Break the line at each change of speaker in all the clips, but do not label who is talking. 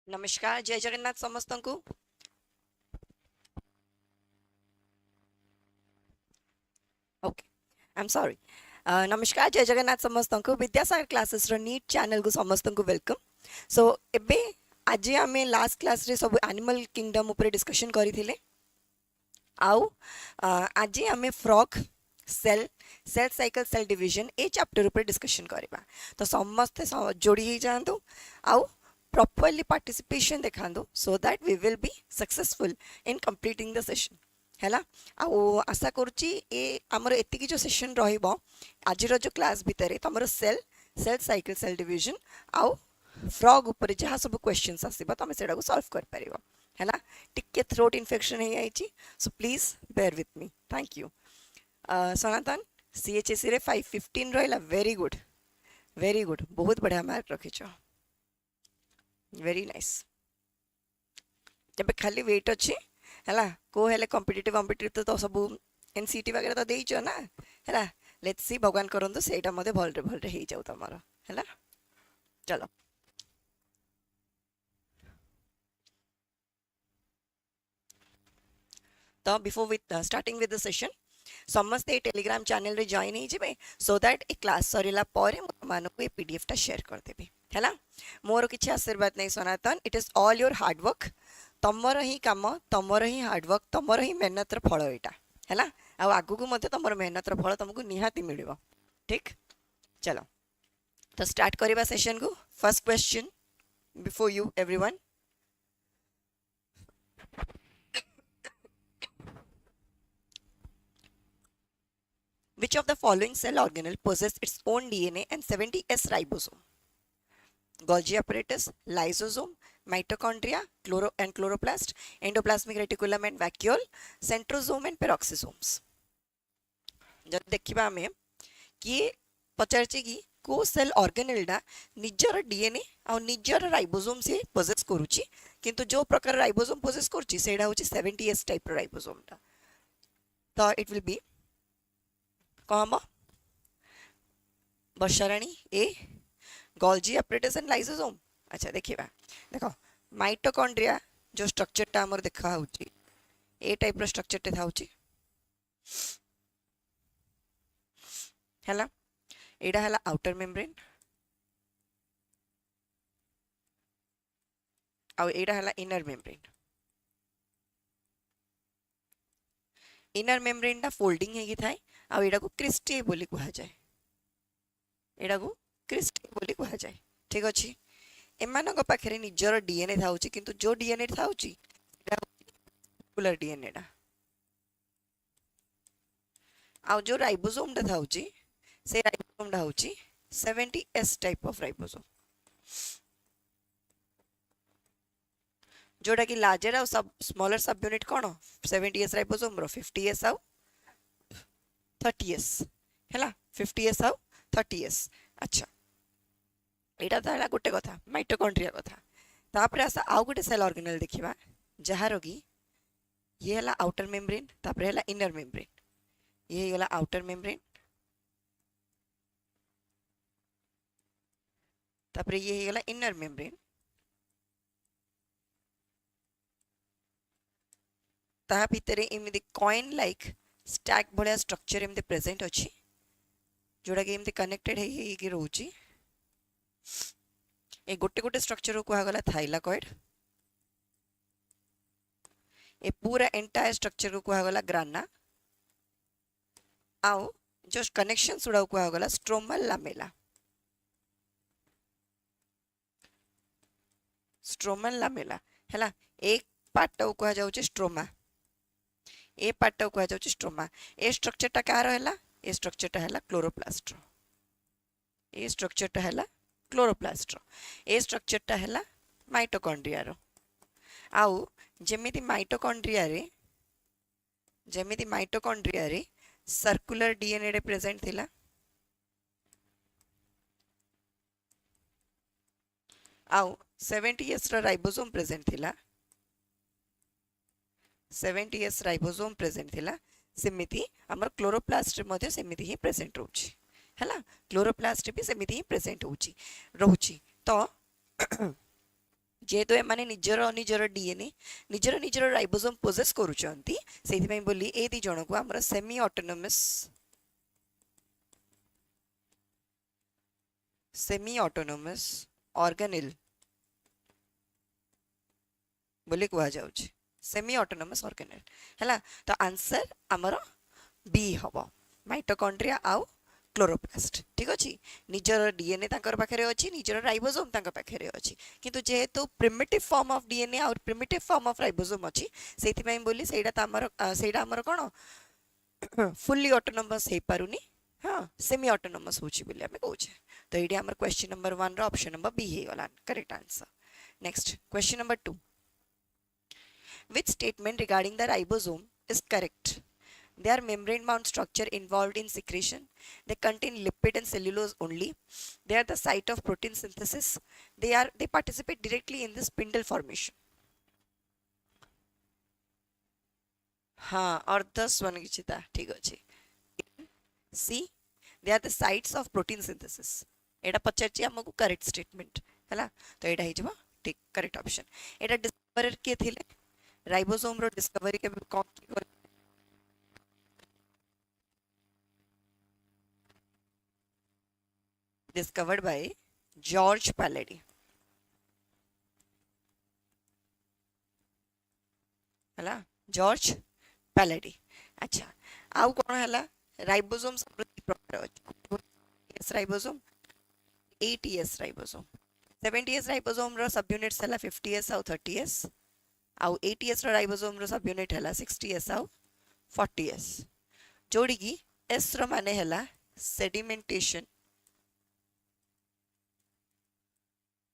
नमस्कार जय जगन्नाथ समस्त को। Okay I am sorry. नमस्कार जय जगन्नाथ समस्त को विद्यासागर क्लासेस रो नीट चैनल को समस्त को वेलकम। सो एबे आज आम लास्ट क्लास रे सब एनिमल किंगडम ऊपर डिस्कशन करथिले। आउ आज आम frog cell cell cycle cell division ए चैप्टर ऊपर डिस्कशन करबा। तो समस्त जोड़ी ही जानतु आउ प्रॉपर्ली पार्टिसिपेशन देखांदो so that we will be successful in completing the session है। आशा करुच्ची ए आमर एतिकी जो सेशन रहिबो आज जो क्लास भितर तुम cell cell cycle cell division आउ फ्रॉग ऊपर जहाँ सब क्वेश्चंस आसीबा तुम सेडा को सॉल्व कर परिबो है ना। टिके थ्रोट इन्फेक्शन है आइची so please bear with me thank you. Sanatan CHSC रे 515 रहिला वेरी गुड बहुत बढ़िया मार्क रखिछ वेरी नाइस। जब खाली वेट अच्छी है को हेले कॉम्पिटिटिव तो सब एनसीटी वगैरह तो देइछ ना है। लेट्स सी भगवान करंतु सेटा मते भलरे भलरे हे जाउ तमरो है। चलो तो before with starting with the session समस्ते टेलीग्राम चैनल रे जॉइन हो जिवे सो दैट ए क्लास सरीला परे मानको ए पीडीएफ टा शेयर कर देबी है। मोर किछि आशीर्वाद नहीं Sanatan it is all your hard work तमर ही काम तमर ही हार्डवर्क तमर ही मेहनतर फल यहाँ है। आगू को तुम मेहनतर फल तुमको निहाती मिल ठीक। चलो तो स्टार्ट करवा सेशन को। First question before you everyone which of the following cell organelle possess its own DNA and 70s ribosome? Golgi apparatus, lysosome, mitochondria, chloroplast, endoplasmic reticulum and vacuole, centrosome and peroxisomes. जब देखिबा हमें कि पचारचे कि को cell ऑर्गेनेलडा निजर DNA आ निजर ribosome से poses करूची किंतु जो प्रकार राइबोसोम पोजेस करूची सेडा होची 70s टाइप राइबोसोम टा। तो इट विल बी कहबो वर्षाराणी ए गोल्जी apparatus एंड लाइसोसोम। अच्छा देखिबा देखो माइटोकॉन्ड्रिया जो स्ट्रक्चर टा हमर देखा होची ए टाइप रो स्ट्रक्चर टे थाउची हैला। एडा हैला आउटर मेम्ब्रेन आ एडा हैला इनर मेम्ब्रेन। इनर मेम्ब्रेन टा फोल्डिंग हेगी थाए आ एडा को क्रिस्टी बोली कहा जाए एडा को क्रिस्टी बोली कहा जाए ठीक अछि। एमानक पाखरे निजर डीएनए थाउची किंतु जो डीएनए थाउची एडा सर्कुलर डीएनए डा आ जो राइबोसोम टा थाउची से राइबोसोम टा होची 70s टाइप ऑफ राइबोसोम जोटा कि लार्जर आ सब स्मॉलर सब यूनिट कोन 70s राइबोसोम रो 50s आ 30s हैला 50s आ 30s। अच्छा एटा तो है गोटे कथा माइटोकॉन्ड्रिया कथा। तापर आसा आउ गोटे सेल ऑर्गेनेल देखिबा जहार कि ये हला आउटर मेम्ब्रेन तापर हला इनर मेम्ब्रेन ये हला आउटर मेम्ब्रेन तापर ये हला इनर मेम्ब्रेन ता भितर एमती कॉइन लाइक स्टैक भलिया स्ट्रक्चर एमती प्रेजेंट अछि जोड़ा कि एमती कनेक्टेड है रोची ए गोटे गोटे स्ट्रक्चर को गला थाइलाकॉइड ए पूरा एंटायर स्ट्रक्चर को गला ग्राना आउ जो कनेक्शन सुड़ा को गला स्ट्रोमल लामेला हैला। एक पार्ट को जाउची स्ट्रोमा ए पार्ट को जाउची स्ट्रोमा ए स्ट्रक्चर टा कार हैला ए स्ट्रक्चर टा हैला क्लोरोप्लास्ट ए स्ट्रक्चर टा हैला क्लोरोप्लास्ट ए स्ट्रक्चर टा हैला माइटोकॉन्ड्रिया रो आउ जेमिति माइटोकॉन्ड्रिया रे सर्कुलर डीएनए रे प्रेजेंट थिला आउ 70s रो राइबोसोम प्रेजेंट थिला 70s राइबोसोम प्रेजेंट थिला सेमिति हमर क्लोरोप्लास्ट रे मध्ये सेमिति ही प्रेजेंट रहउची हैला। क्लोरोप्लास्ट भी सेमिति ही प्रेजेंट होउची रहउची। तो जेहेतु एमाने निजर निजर डीएनए निजर निजर राइबोसोम पोजेस करूचंती सेथि पई बोली ए दी जण को हमर सेमी ऑटोनोमस ऑर्गेनेल बोली कुआ जाउछ सेमी ऑटोनोमस ऑर्गेनेल हैला तो आंसर हमर बी हबो माइटोकॉन्ड्रिया आउ क्लोरोप्लास्ट ठीक अच्छे निजर डीएनए तांकर पाखरे अच्छी निजर राइबोसोम तांकर पाखरे अच्छी किंतु जेहेतु प्रिमिटिव फॉर्म ऑफ डीएनए और प्रिमिटिव फॉर्म ऑफ राइबोसोम अच्छी सेथि पई बोली सेटा हमर कोन फुल्ली ऑटोनोमस हे पारुनी हाँ सेमी ऑटोनोमस होची बोली हमें कहूचे तो ये हमर क्वेश्चन नंबर 1 रो ऑप्शन नंबर बी हे गला correct answer next question number 2 which statement regarding the ribosome is correct? They are membrane bound structure involved in secretion. They contain lipid and cellulose only. They are the site of protein synthesis. They participate directly in the spindle formation. हाँ और 10 बन गई था ठीक अच्छे see they are the sites of protein synthesis एटा पचारची हमको करेक्ट स्टेटमेंट हैला तो एटा हिजबा ठीक करेक्ट ऑप्शन एटा डिस्कवरर के थिले राइबोसोम रो डिस्कवरी के कौन discovered by George Palade हला जॉर्ज पैलेडी अच्छा आउ कोन हला राइबोसोम प्रकार अछि एस ribosome 80s ribosome 70s ribosome रो सब यूनिट्स हला 50s आउ 30s आउ 80s रो राइबोसोम रो सब यूनिट हला 60s आउ 40s जोड़ी की एस रो माने हला सेडिमेंटेशन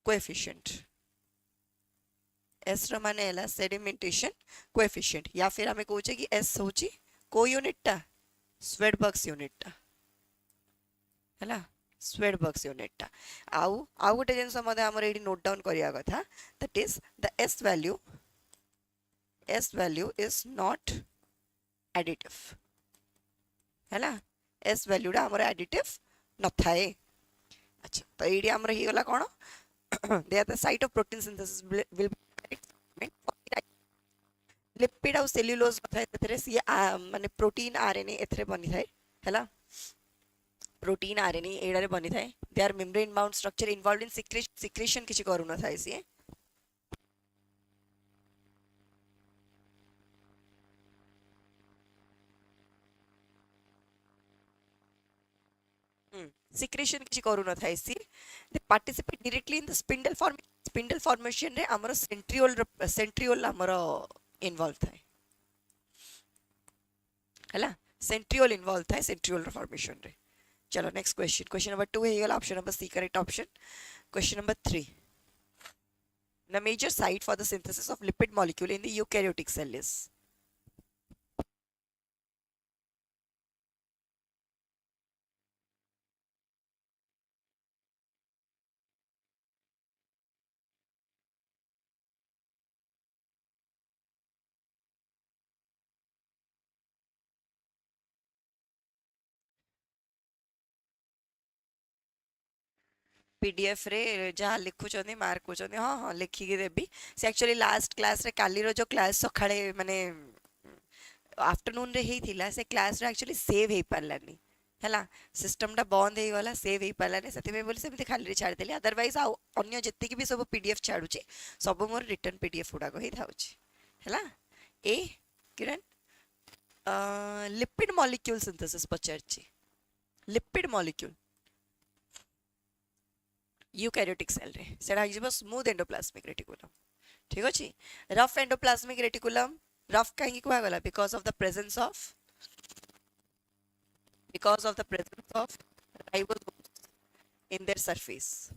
कोएफिशिएंट एस रो माने हला सेडिमेंटेशन कोएफिशिएंट या फिर हमें कहूचे कि एस होची को यूनिट टा स्वेडबर्ग्स यूनिट टा हला स्वेडबर्ग्स यूनिट टा आउ गोटे जिनस मते हमर एडी नोट डाउन करिया कथा that is the S value is not additive हला एस वैल्यू टा हमर एडिटिव न थाए अच्छा तो एडी हमर ही गला कोन they are the site of protein synthesis will lipid और सेल्युलोज थाए तथरे सी माने प्रोटीन आरएनए एथरे बनी थाए हैला प्रोटीन आरएनए एडारे बनी थाए they are membrane bound structure involved in secretion किछि करू न थाए सी सिक्रेशन किछि करू न थाए see they participate directly in the spindle formation रे हमर सेंट्रियोल हमर इन्वॉल्व थाए हैला सेंट्रियोल इन्वॉल्व थाए सेंट्रियोल फॉर्मेशन रे चलो नेक्स्ट क्वेश्चन नंबर 2 है option number C correct option question number 3 the major site for the synthesis of lipid molecule in the eukaryotic cell is PDF रे जहाँ लिखुचंदी mark होचंदी हाँ हाँ लिखिकी देबी से एक्चुअली लास्ट क्लास रे काली रो जो क्लास सखाळे माने आफ्टरनून रे ही थिला से क्लास रे एक्चुअली सेव हे पारलानी हैला सिस्टम टा बंद हे गला सेव हे पारलानी सती में बोली से खाली रे छाड़ देली अदरवाइज आ अन्य जत्ते की भी सब पीडीएफ छाडुची सब मोर रिटर्न पीडीएफ उडा को ही थाउची हैला ए किरण लिपिड मॉलिक्यूल सिंथेसिस पचारची लिपिड मॉलिक्यूल यूकैरियोटिक सेल रे सेडा हिजबो स्मूथ एंडोप्लाज्मिक रेटिकुलम ठीक अछि रफ एंडोप्लाज्मिक रेटिकुलम रफ काहे कुआ गला because of the presence of ribosomes in their surface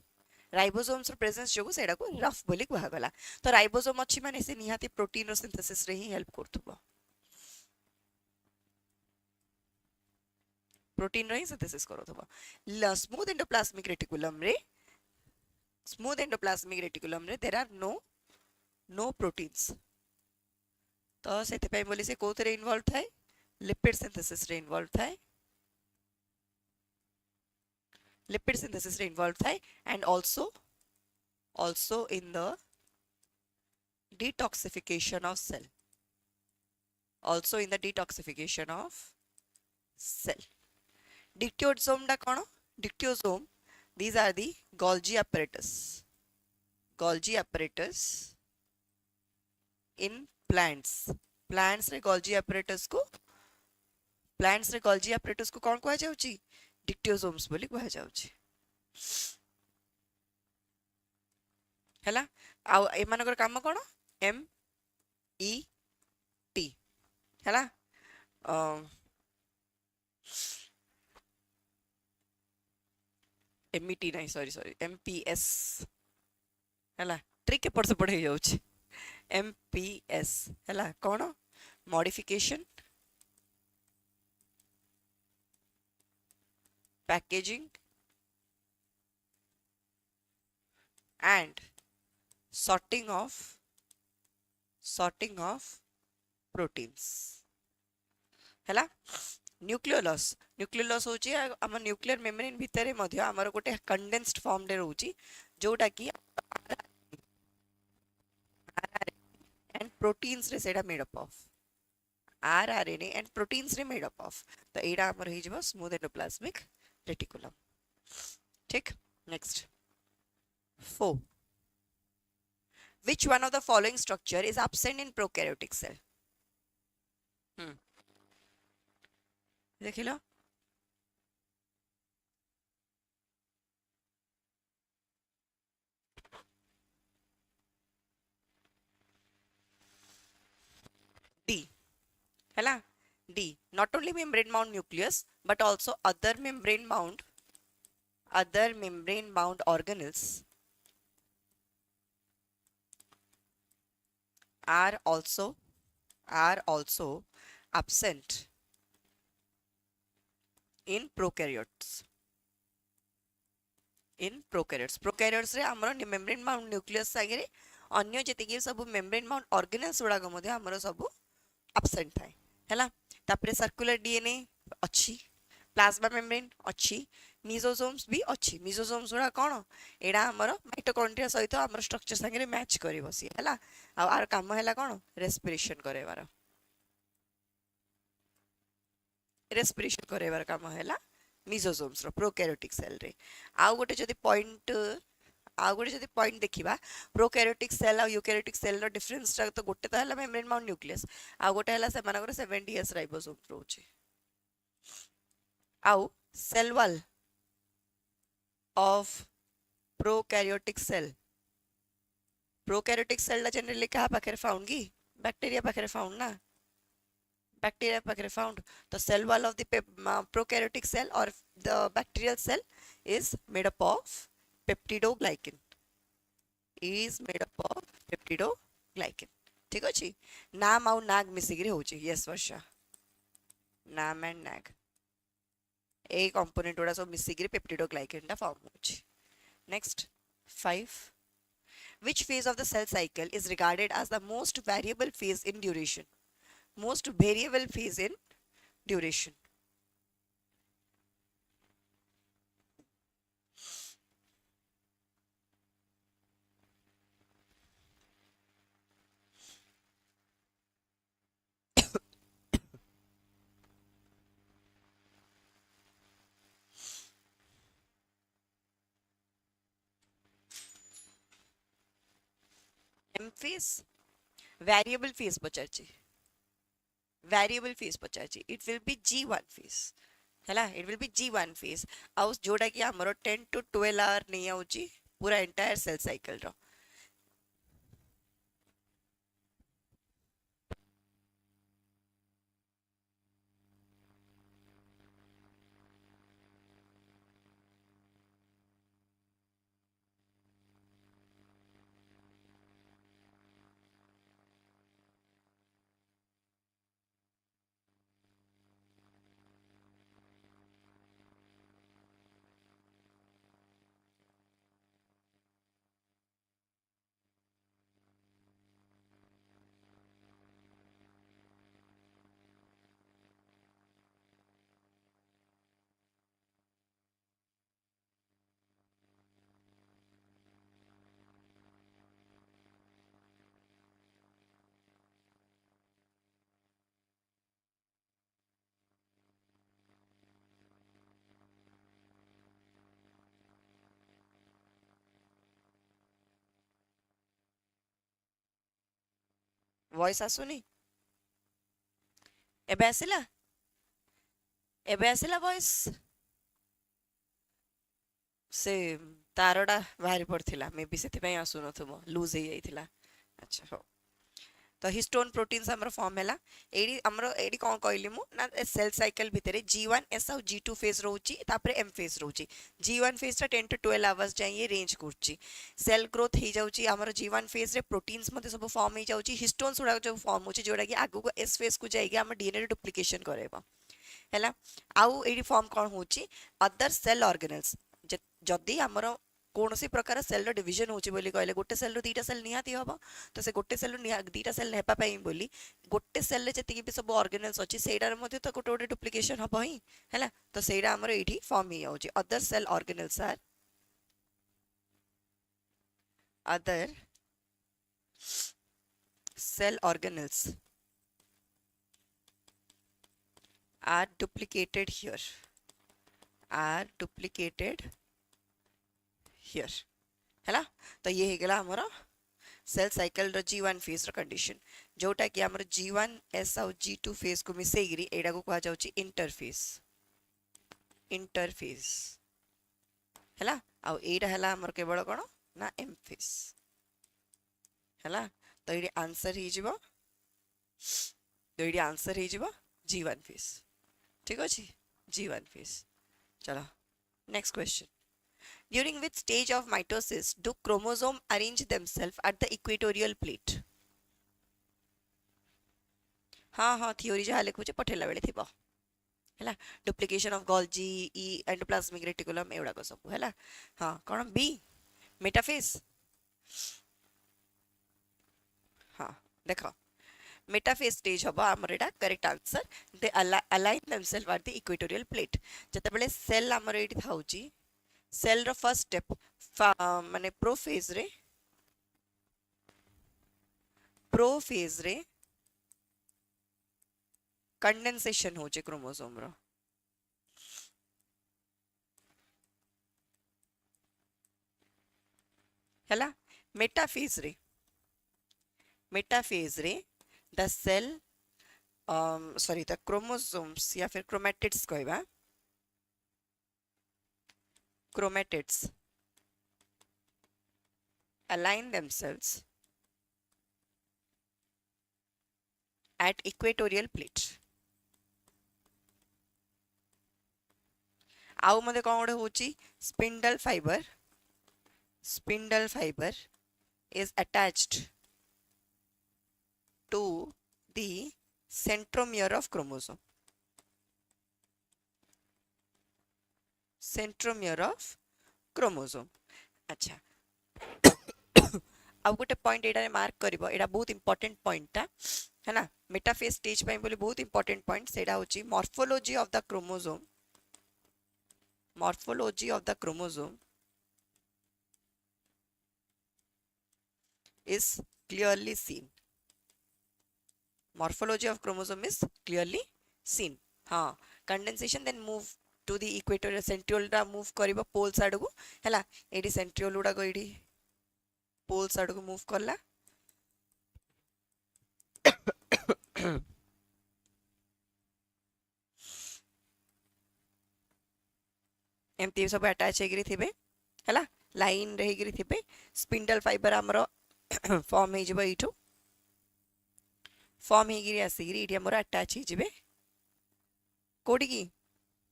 ribosomes रो प्रेजेंस जोगु सेडा को रफ बोली कुआ गला तो राइबोसोम अछि माने से निहाती प्रोटीन रो सिंथेसिस रे ही हेल्प करथबो प्रोटीन रो ही सिंथेसिस करथबो स्मूथ एंडोप्लाज्मिक रेटिकुलम रे देयर आर नो प्रोटीन्स तो सेते पे बोली से कोथरे इन्वॉल्व थाए लिपिड सिंथेसिस रे इन्वॉल्व थाए and also in the detoxification of cell. Also in the detoxification of cell. Dictyosome da kono? Dictyosome, these are the Golgi apparatus. Golgi apparatus in plants. Plants रे Golgi apparatus को कौन कुहा जाउची? Dictyosomes बोली कुहा जाउची. हैला आउ एमानकर काम कोन? MET हैला MET नहीं सॉरी MPS हैला ट्रिक एपट से पढ़े जाउची. MPS हैला कोन? Modification, packaging and sorting of proteins हैला. न्यूक्लियोलस होची आम न्यूक्लियर मेम्ब्रेन भितर मध्य आमर गोटे कंडेन्स्ड फॉर्म रे रहउची जोटा की एंड प्रोटीन्स रे सेटा made up of RNA and proteins रे मेड अप ऑफ. तो एडा हमर हे जबो स्मूथ एंडोप्लाज्मिक रेटिकुलम. ठीक. Next 4. Which one of the following structure is absent in prokaryotic cell? देख लो. D हैला. D, not only membrane bound nucleus but also other membrane bound organelles are also absent in prokaryotes. Prokaryotes रे हमर membrane bound nucleus सागरे अन्य जतिके सब membrane bound organelles उडा मध्ये हमर सब absent थाए हैला. तापरे सर्कुलर DNA अच्छी, प्लाज्मा मेम्ब्रेन अच्छी, मिजोसोम्स भी अच्छी. मिजोसोम्स उडा कोन? एडा हमर माइटोकॉन्ड्रिया सहित हमर स्ट्रक्चर संगे मैच करी बसी हैला. आ आर काम हैला कोन? रेस्पिरेशन करेबार काम हैला मिजोसोम्स रो प्रोकैरियोटिक सेल रे. आ गोटे जदी पॉइंट देखिबा प्रोकैरियोटिक सेल आ यूकैरियोटिक सेल रो डिफरेंस ता तो गोटे त हैला मेम्ब्रेन बाउंड न्यूक्लियस आ गोटे हैला से मानकर 70s राइबोसोम रोचे. आउ cell wall of prokaryotic cell ला जनरली क्या पाखरे फाउंड की? बैक्टीरिया पाखरे फाउंड ना. बैक्टीरिया पाखरे फाउंड. तो cell wall of the prokaryotic cell और the bacterial cell is made up of peptidoglycan. ठीक अछि. नाम आउ नाग मिसिगिरी होची. यस वर्षा. नाम एंड नाग ए कंपोनेंट उडा सब मिसिगिरी पेप्टिडोग्लाइकेन टा फॉर्म होची. Next 5. Which phase of the cell cycle is regarded as the most variable phase in duration? Most variable phase in duration. M phase, variable phase पचाची. It will be G1 phase हैला. It will be G1 phase. आउ जोड़ा कि हमरो 10 to 12 our नहीं आउची पूरा entire cell cycle रो. Voice आसुनी एबे आसिला एबे आसिला voice से तारटा बाहरी पड़थिला मे बी सेति पई आसु नथबो लूज हे जाइथिला अच्छा हो तो हिस्टोन प्रोटीन्स हमर फॉर्म हैला एडी हमर एडी कोन कहली मु ना सेल साइकिल भितरे G1 S और G2 फेज रहउची तापरे M फेज रहउची G1 फेज ता 10 to 12 आवर्स जाई ये रेंज करची सेल ग्रोथ हे जाउची हमर G1 फेज रे प्रोटीन्स मध्ये सब फॉर्म हे जाउची हिस्टोन्स उडा जो फॉर्म होची जोडा कि आगु को S फेज को जाईगी हम डीएनए डुप्लीकेशन करेबा हैला आउ एडी फॉर्म कोन होची अदर सेल ऑर्गेनेल्स जदी हमर कौन सी प्रकार सेल डिवीजन होची बोली कहले गोटे सेल रो दीटा सेल निहाती हबो तो से गोटे सेल दीटा सेल हेपा पई बोली गोटे सेल रे जति भी सब ऑर्गेनेल्स अछि सेडार मध्ये तो गोटे गोटे डुप्लीकेशन हबो ही हैला तो सेडा हमर एठी फॉर्म ही होची other cell organelles are other cell organelles are duplicated here are duplicated here हैला तो ये हे गेला हमरो सेल साइकिल रो G1 फेज रो कंडीशन जोटा कि हमरो G1 S और G2 फेज को मिसै गिरी एडा को कहा जाउची इंटरफेस हैला आ एडा हैला हमर केवल कोन ना M फेज हैला तो एडी आंसर ही जिवो तो एडी आंसर ही जिवो G1 फेज ठीक अछि G1 फेज चलो next question During which stage of mitosis do chromosomes arrange themselves at the equatorial plate? हाँ हाँ थियोरी जहाँ लिखुचे पठेला बेले थिबो हैला duplication of Golgi E endoplasmic reticulum एउडा को सब हैला हाँ कोन बी मेटाफेज हाँ देखो मेटाफेज स्टेज हबा हमर एटा correct answer they align themselves at the equatorial plate जते बेले सेल हमर एटी थाउची सेल रो फर्स्ट स्टेप माने प्रोफेज रे कंडेंसेशन होचे क्रोमोसोम रो हैला मेटाफेज रे the cell sorry the chromosomes या फिर क्रोमैटिड्स कहबा chromatids align themselves at equatorial plate आउ मते कोन गोटे होची spindle fiber is attached to the centromere of chromosome अच्छा अब गोटे पॉइंट एटा मार्क करबो एटा बहुत इंपोर्टेंट पॉइंट ता है ना मेटाफेज स्टेज पई बोली बहुत इंपोर्टेंट पॉइंट सेटा होची morphology of the chromosome is clearly seen morphology of chromosome is clearly seen हाँ condensation then move to the equatorial centriole रा move करिबो पोल्स आडू को हैला एडी सेंट्रियोल उडा को एडी पोल्स आडू को मूव करला एमती सब अटैच हेगिरी थिबे हैला लाइन रहिगिरी थिबे स्पिंडल फाइबर हमरो फॉर्म हे जबो इठो फॉर्म हेगिरी आसीगिरी इठी हमरो अटैच हे जिबे कोडी की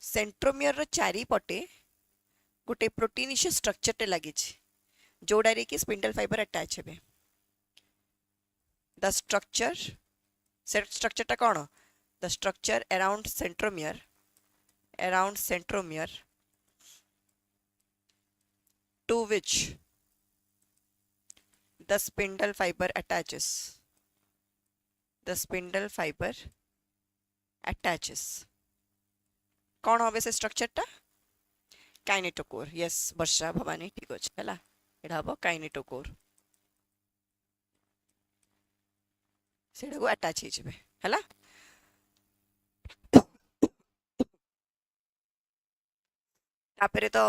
सेंट्रोमियर रो चारी पटे गोटे प्रोटीनिशियस स्ट्रक्चर टे लागि छि जोडा रे की स्पिंडल फाइबर अटैच हेबे द स्ट्रक्चर टा कोन the structure around centromere to which the spindle fiber attaches कौन होबे से स्ट्रक्चर टा काइनेटोकोर यस वर्षा भवानी ठीक अछि हला एडा हबो काइनेटोकोर सेडा को अटैच हे जबे हला तापरे तो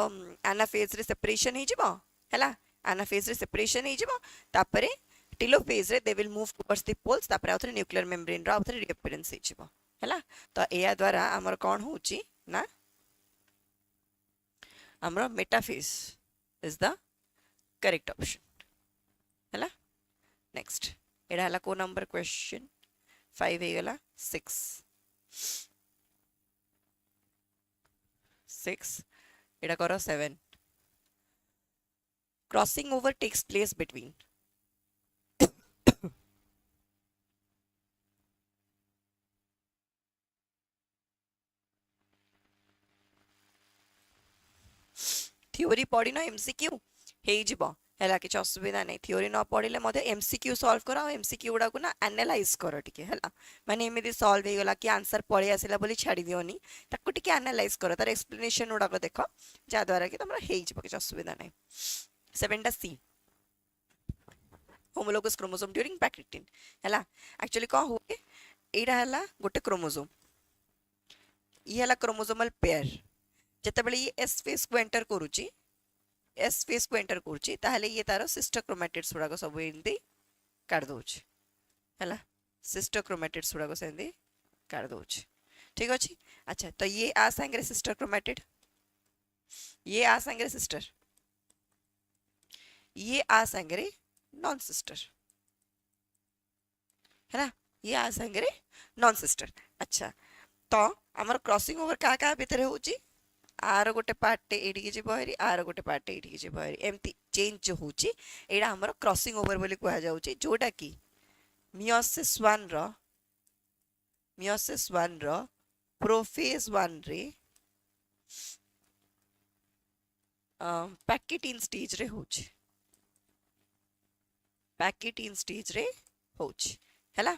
एनाफेज रे सेपरेशन हे जिवो हला एनाफेज रे सेपरेशन हे जिवो तापरे टेलोफेज रे they will move towards the poles तापर आउथरे न्यूक्लियर मेम्ब्रेन रो आउथरे रिअपियरेंस हेजिबो हैला तो एया द्वारा हमर कोन होची ना हमर metaphase is the correct option हैला नेक्स्ट एडा हला को नंबर क्वेश्चन 5 हे गला 6 एडा करो 7 crossing over takes place between theory पढ़ी ना एमसीक्यू हे जिवो हैला कि असुविधा नहीं थ्योरी न पढ़िले मधे एमसीक्यू सॉल्व करा एमसीक्यू गुडा को ना एनालाइज कर टिके हैला माने एमिति सॉल्व हे गला कि आंसर पळी आसिला बोली छाडी दियोनी ताको टिके एनालाइज करो तार एक्सप्लेनेशन गुडा को देखो जा द्वारा कि तमरा हे जिवो कि असुविधा नहीं 7 टा सी होमोलोगस क्रोमोसोम ड्यूरिंग पैक्टिन हैला एक्चुअली का होए एडा हैला गोटे क्रोमोसोम ई हैला क्रोमोसोमल पेयर जेतेबेले ये एस फेज को एंटर करूची एस फेज को एंटर करूची ताहले ये तारो सिस्टर क्रोमैटिड्स गुडा को सब एंदी काट दोछ हैला सिस्टर क्रोमैटिड्स गुडा को सेंदी काट दोछ ठीक अछि अच्छा तो ये आ संगे सिस्टर क्रोमैटिड ये आ संगे सिस्टर ये आ संगे नॉन सिस्टर है ना ये आ संगे नॉन सिस्टर अच्छा तो हमर क्रॉसिंग ओवर का का भीतर होची आर गोटे पार्ट एडिके जीवो हेरी आर गोटे पार्ट एडिके जीवो हेरी एमती चेंज होची एडा हमर क्रॉसिंग ओवर बोली कुहा जाउची जोटा की मियोसिस 1 रो प्रोफेज 1 रे पैकेटिन स्टेज रे होची पैकेटिन स्टेज रे होची हैला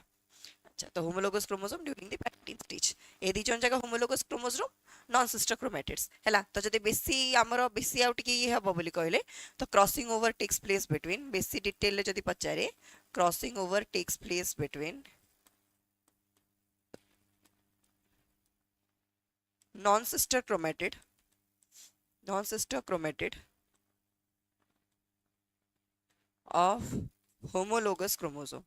अच्छा तो homologous chromosome during the pachytene stage ए दी जन जगह homologous chromosome non sister chromatids हैला तो जदि बेसी हमरो बेसी आउट की ये हबो बोली कहले तो crossing over takes place between बेसी डिटेल ले जदि पचारे crossing over takes place between non sister chromatid of homologous chromosome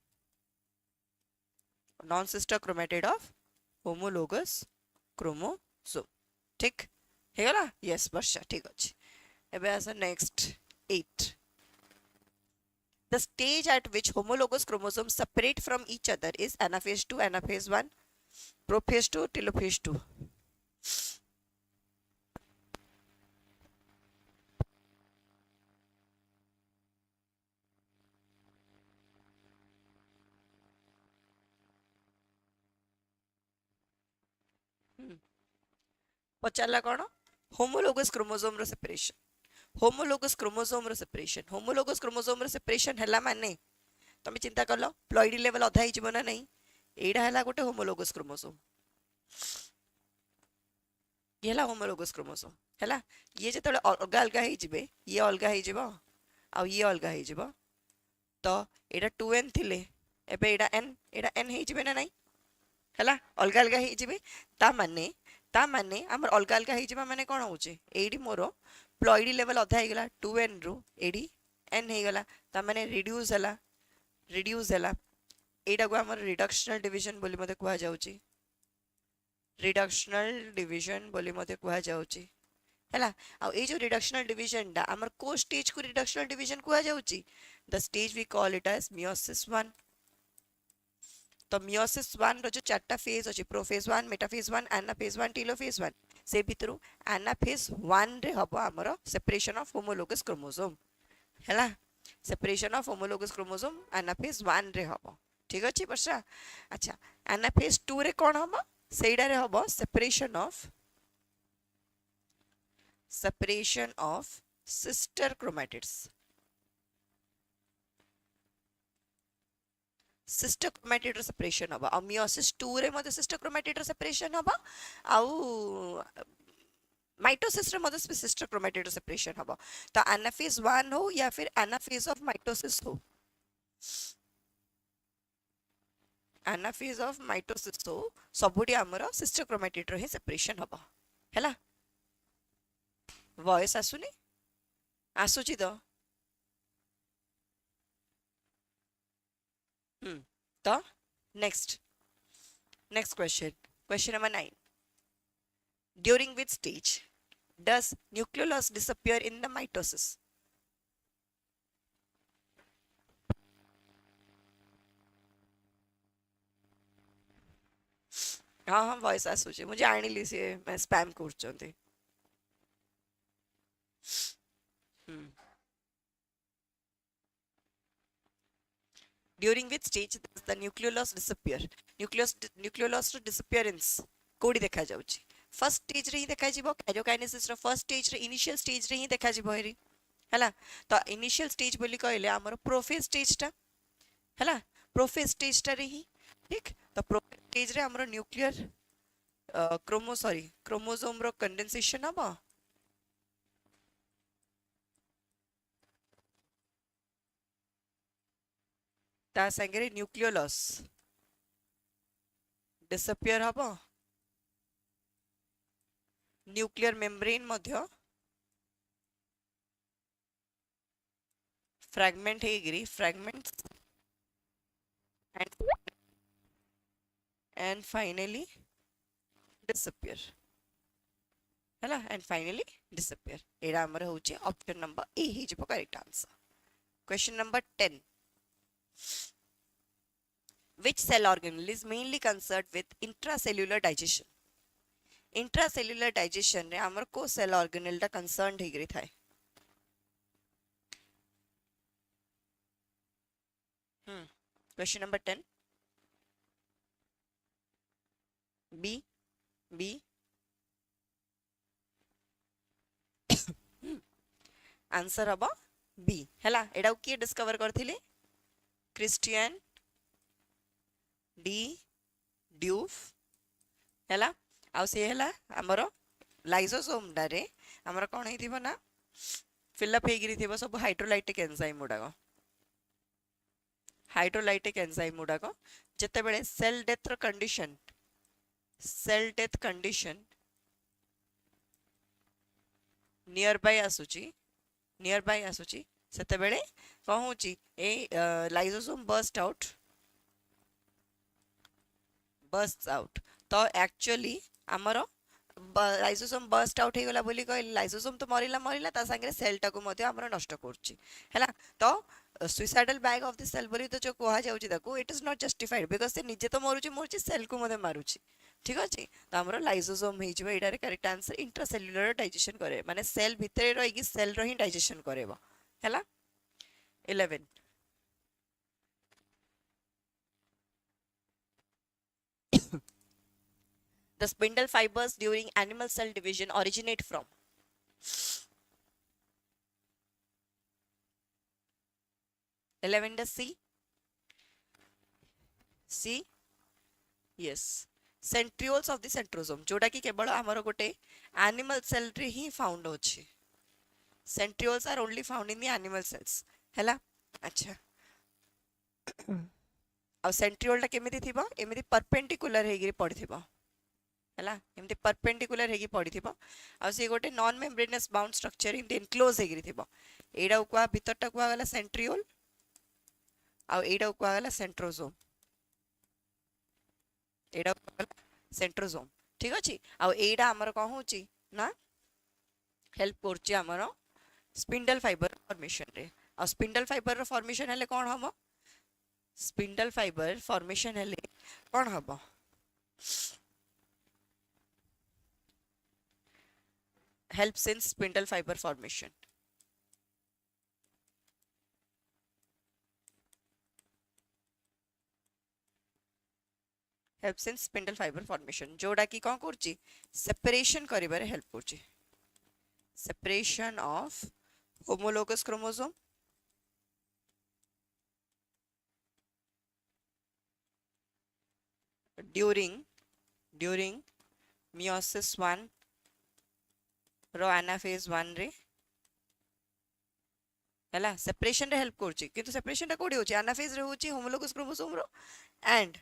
non sister chromatid of homologous chromosome ठीक है गला यस वर्षा ठीक अछि एबे आसा next 8 the stage at which homologous chromosomes separate from each other is anaphase 2 anaphase 1 prophase 2 telophase 2 पचारला कौन homologous chromosome रो separation homologous chromosome रो separation हैला माने तमे चिंता करलो प्लॉइडी लेवल अधा ही जीवन नहीं एडा हैला गोटे होमोलोगस क्रोमोसोम ये हैला होमोलोगस क्रोमोसोम हैला ये जेतले अलगा अलगा ही जिवे ये अलगा ही जीवो आ ये अलगा ही जीवो तो एडा 2n थिले एबे एडा n ही जिवे ना नहीं हैला अलगा अलगा ही जिवे ता माने हमर अलगा अलगा ही जिबा माने कोन होचे एडी मोरो प्लॉइडी लेवल अधा ही गला 2n रु एडी n ही गला ता माने रिड्यूस हला एडा को हमर रिडक्शनल डिवीजन बोली मते कुहा जाउची हैला आ ए जो रिडक्शनल डिवीजन डा हमर को स्टेज को रिडक्शनल डिवीजन कुहा जाउची the stage we call it as meiosis 1 तो मियोसिस 1 रो जो चारटा फेज अछि प्रोफेज 1 मेटाफेज 1 एनाफेज 1 टेलोफेज 1 से भितरु एनाफेज 1 रे हबो हमरो सेपरेशन ऑफ होमोलोगस क्रोमोसोम हैला separation of homologous chromosome anaphase 1 रे हबो ठीक अछि वर्षा अच्छा एनाफेज 2 रे कोन हबो सेइडा रे हबो separation of sister chromatids sister chromatid separation हबा आ मियोसिस 2 रे मते सिस्टर क्रोमैटिड सेपरेशन हबा आउ माइटोसिस रे मते सिस्टर क्रोमैटिड सेपरेशन हबा तो एनाफेज 1 हो या फिर एनाफेज ऑफ माइटोसिस हो एनाफेज ऑफ माइटोसिस हो सबुडी हमरो सिस्टर क्रोमैटिड रो ही सेपरेशन हबा हैला वॉइस आसुनी आसुची तो तो next question number 9. During which stage does nucleolus disappear in the mitosis? हाँ हाँ वॉइस आसूचे मुझे आनिली से मैं spam करछंती during which stage does the nucleolus disappear? nucleolus disappearance कोडी देखा जाउची फर्स्ट स्टेज रे ही देखा जिवो कैरियोकाइनेसिस रो फर्स्ट स्टेज रे इनिशियल स्टेज रे ही देखा जिवो हेरी हैला तो इनिशियल स्टेज बोली कहले हमर प्रोफेज स्टेज टा हैला प्रोफेज स्टेज टा रे ही ठीक तो प्रोफेज स्टेज रे हमर न्यूक्लियर क्रोमोसोम रो कंडेंसेशन हबो ता संगे न्यूक्लियोलस डिसअपियर हबो न्यूक्लियर मेम्ब्रेन मध्य फ्रैगमेंट हेगिरी फ्रैगमेंट्स and finally disappear हैला and finally disappear एडा हमर होची ऑप्शन नंबर ए ही जब correct answer question number 10 which cell organelle is mainly concerned with intracellular digestion intracellular digestion रे हमर को सेल ऑर्गेनेल टा कंसर्न्ड हेगिरी थाए question number 10 B B answer हम बी हैला एडा किए डिस्कवर करथिले क्रिस्टियन डी ड्यूफ हैला आ से हैला हमर लाइसोसोम डारे हमर कोन हेतिबो ना फिलअप हेगिरी थिबो सब हाइड्रोलाइटिक एंजाइम उडागो हाइड्रोलाइटिक एंजाइम उडागो जते बेले cell death condition nearby आसुची सेते बेले कोन होची ए लाइसोसोम बर्स्ट आउट तो एक्चुअली हमर लाइसोसोम बर्स्ट आउट हेगला बोली कहले लाइसोसोम तो मरिला ता संगे सेल टाको मध्ये हमर नष्ट करछि हैला तो suicidal bag of the cell बोली तो जो कहा जाउची ताको it is not justified because से निजे तो मरुची सेल को मध्ये मारुची ठीक अछि तो हमर लाइसोसोम हे जिवो एडारे करेक्ट आंसर इंट्रासेल्युलर डाइजेशन करे माने सेल भितरे रही सेल रो ही डाइजेशन करेबो हैला 11 the spindle fibers during animal cell division originate from 11 the C yes centrioles of the centrosome जोटा कि केवल हमर गोटे animal cell रे ही फाउंड होछि centrioles are only found in the animal cells हैला अच्छा आ सेंट्रियोल टा केमिति थिबो एमिति परपेंडिकुलर हेगिरि पड़थिबो हैला एमिति परपेंडिकुलर हेगी पड़थिबो आ से गोटे non membranous bound structure in enclose हेगिरि थिबो एडा उकवा भितरटा कुआ गला सेंट्रियोल आ एडा उकवा गला सेंट्रोसोम एडा सेंट्रोसोम ठीक अछि आ एडा हमर कोन होची ना हेल्प करची हमर स्पिंडल फाइबर फॉर्मेशन रे आ स्पिंडल फाइबर रो फॉर्मेशन हेले कोन हबो स्पिंडल फाइबर फॉर्मेशन हेले कोन हबो helps in spindle fiber formation helps in spindle fiber formation जोड़ा की कौन करची सेपरेशन करिबारे हेल्प करची separation of homologous chromosome during meiosis 1 रो एनाफेज 1 रे हैला सेपरेशन रे हेल्प करची किंतु सेपरेशन टा कोडी होची एनाफेज रे होची होमोलोगस क्रोमोसोम रो and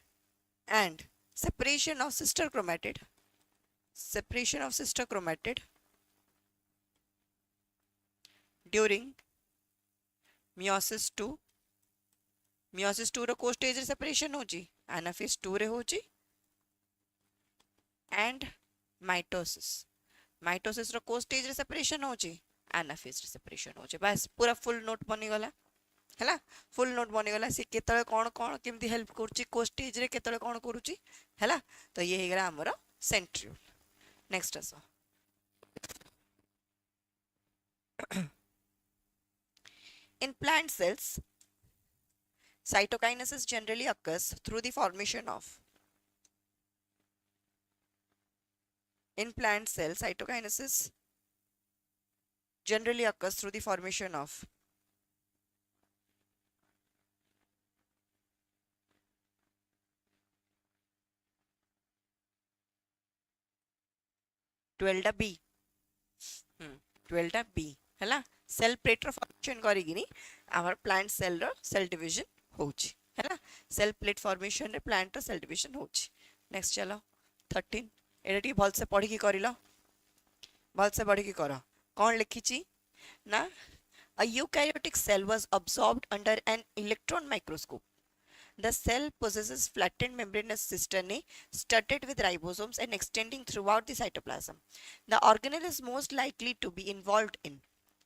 separation of sister chromatid during meiosis 2 meiosis 2 रो को स्टेज रे सेपरेशन होची एनाफेज 2 रे होची एंड माइटोसिस रो को स्टेज रे सेपरेशन होची एनाफेज रे सेपरेशन होची बस पूरा फुल नोट बनी गला हैला फुल नोट बनी गला से केतळे कोन कोन केमती हेल्प करची को स्टेज रे केतळे कोन करूची हैला तो ये हे गला हमरो सेंट्रियोल नेक्स्ट असो in plant cells cytokinesis generally occurs through the formation of in plant cells cytokinesis generally occurs through the formation of 12 B 12 B हैला सेल प्लेट रो फॉर्मेशन करिगिनी आवर प्लांट सेल रो सेल डिवीजन होची हैला cell plate formation रे plant रो cell division होची next चलो 13 एटा टी भल से पढ़ी की करिलो भल से पढ़ी की करो कोन लिखिची ना a eukaryotic cell was absorbed under an electron microscope. The cell possesses flattened membranous cisternae studded with ribosomes and extending throughout the cytoplasm. The organelle is most likely to be involved in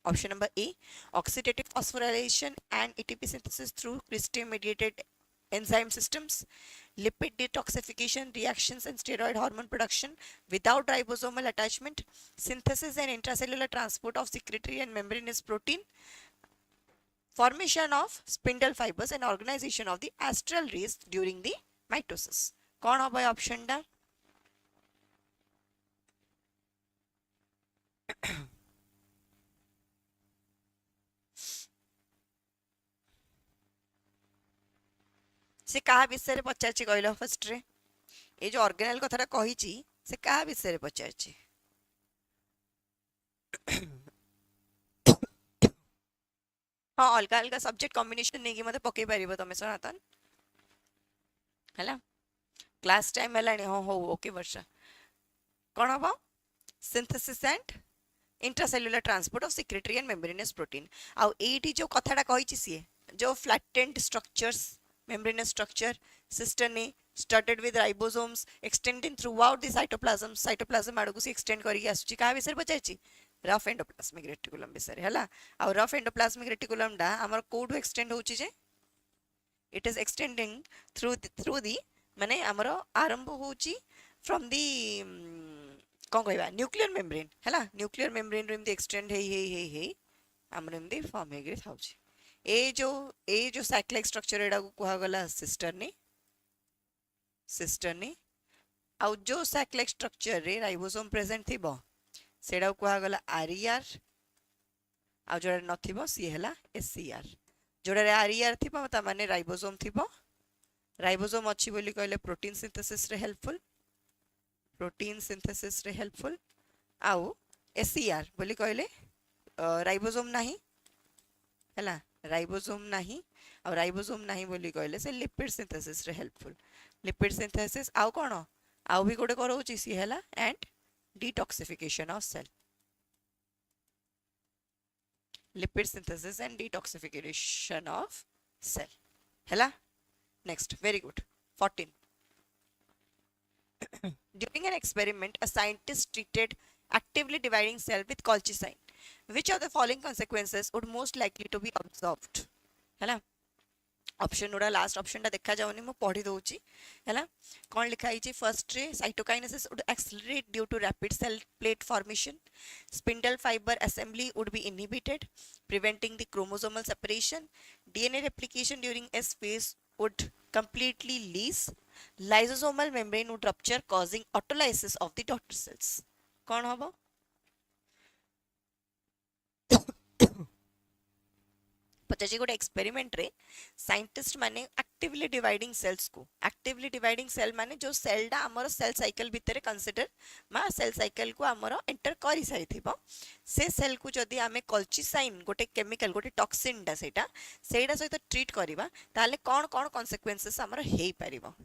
option number A, oxidative phosphorylation and ATP synthesis through crystin-mediated enzyme systems, lipid detoxification reactions and steroid hormone production without ribosomal attachment, synthesis and intracellular transport of secretory and membranous protein, formation of spindle fibers and organization of the astral rays during the mitosis. कौन होगा option डा से कहा विषय रे पचारछि कहलो first ray ए जो organelle कथाटा कहिछि से कहा विषय रे पचारछि हाँ अलग अलग सब्जेक्ट कॉम्बिनेशन नहीं कि मते पकई परिबो तमे सनातन हैला क्लास टाइम हेलानी हो हो ओके वर्षा कौन हम synthesis and intracellular transport of secretory and membranous protein आउ एटी जो कथाटा कहिछि सी जो flattened structures membranous structure cisternae studded with ribosomes extending throughout the cytoplasm आडकु से एक्सटेंड करिक आसुची का विषय पचारछि रफ एंडोप्लाज्मिक रेटिकुलम विषय हैला आ रफ एंडोप्लाज्मिक रेटिकुलम डा हमर कोड एक्सटेंड होची जे it is extending through the माने हमर आरंभ होची फ्रॉम दी कोन कहबा न्यूक्लियर मेम्ब्रेन हैला न्यूक्लियर मेम्ब्रेन रो एमदी एक्सटेंड हे हमर एमदी फॉर्म हे गरे थाउची ए जो साइक्लिक स्ट्रक्चर एडा को कहा गला सिस्टर्नी आ जो साइक्लिक स्ट्रक्चर रे राइबोसोम प्रेजेंट थिबो सेडा को कहा गला आरईआर आ जोडा नथिबो सी हैला एससीआर जोडा रे आरईआर थिबो त माने राइबोसोम थिबो राइबोसोम अछि बोली कहले प्रोटीन सिंथेसिस रे हेल्पफुल आउ एससीआर बोली कहले राइबोसोम नाही हैला राइबोसोम नाही बोली कहले से लिपिड सिंथेसिस रे हेल्पफुल लिपिड सिंथेसिस आउ कोन आउ भी गोटे करौची सी हैला and detoxification of cell lipid synthesis and detoxification of cell hela next very good 14 during an experiment a scientist treated actively dividing cell with colchicine which of the following consequences would most likely to be observed hela option Uda last option टा देखा जाउनी मु पढी दोउची हैला कोन लिखा हिची first रे cytokinesis would accelerate due to rapid cell plate formation spindle fibre assembly would be inhibited preventing the chromosomal separation DNA replication during S phase would completely lease lysosomal membrane would rupture causing autolysis of the daughter cells कोन हबो पचाची गोटे experiment रे scientist माने actively dividing cell माने जो cell डा हमर cell cycle भितरे consider मा सेल साइकिल को हमर एंटर करि सारी थिबो से सेल को जदी हमें कल्चिसाइन गोटे केमिकल गोटे टॉक्सिन डा सेटा सहित ट्रीट करिबा ताले कोन कोन कॉन्सिक्वेंसेस हमर हेई परिबो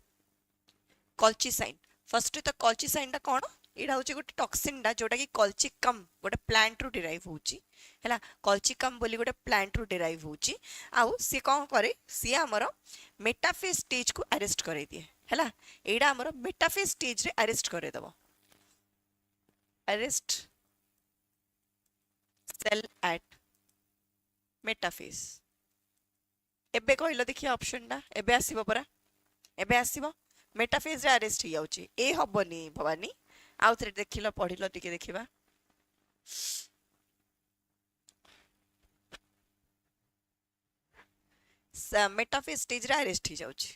कल्चिसाइन फर्स्ट तो कल्चिसाइन डा कोन एटा होची गोटे टॉक्सिन डा जोटा कि कॉल्चिकम गोटे प्लांट रु डिराइव होची हैला कॉल्चिकम बोली गोटे प्लांट रु डिराइव होची आउ सी कोन करे सी हमर मेटाफेज स्टेज को अरेस्ट करे दिए हैला एडा हमर मेटाफेज स्टेज रे अरेस्ट करे दबो अरेस्ट सेल एट मेटाफेज एबे कहलो देखिए ऑप्शन डा एबे आसीबो परा एबे आसीबो मेटाफेज रे अरेस्ट ही जाउची ए हबनी भवानी आउ थरे देखिलो पढिलो टिके देखिबा मेटाफेज स्टेज रे अरेस्ट ही जाउची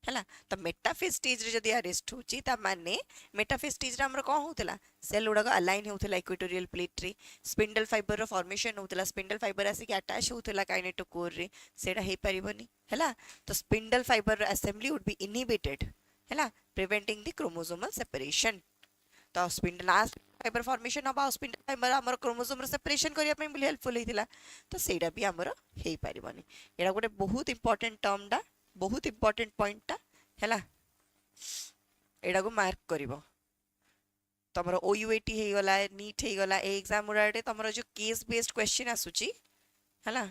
हैला तो मेटाफेज स्टेज रे जदी अरेस्ट होची ता माने मेटाफेज स्टेज रे हमर कोन होतला सेल उडा अलाइन होतला इक्वेटोरियल प्लेट रे स्पिंडल फाइबर रो फॉर्मेशन होतला स्पिंडल फाइबर आसी के अटैच होतला काइनेटोकोर रे सेडा हे परिबनी हैला तो spindle fibre assembly would be inhibited हैला प्रिवेंटिंग द क्रोमोसोमल सेपरेशन तो स्पिंडल लास्ट फाइबर फॉर्मेशन हबा स्पिंडल फाइबर हमर क्रोमोसोम रो सेपरेशन करिया पे बोली हेल्पफुल हेतिला तो सेडा भी हमर हे परिबनी एडा गोटे बहुत इंपोर्टेंट टर्म डा बहुत इंपोर्टेंट पॉइंट टा हैला एडा को मार्क करिवो तमरो ओयूएटी हे गला नीट हे गला ए एग्जाम उडाटे तमरो जो केस बेस्ड क्वेश्चन आसुची हैला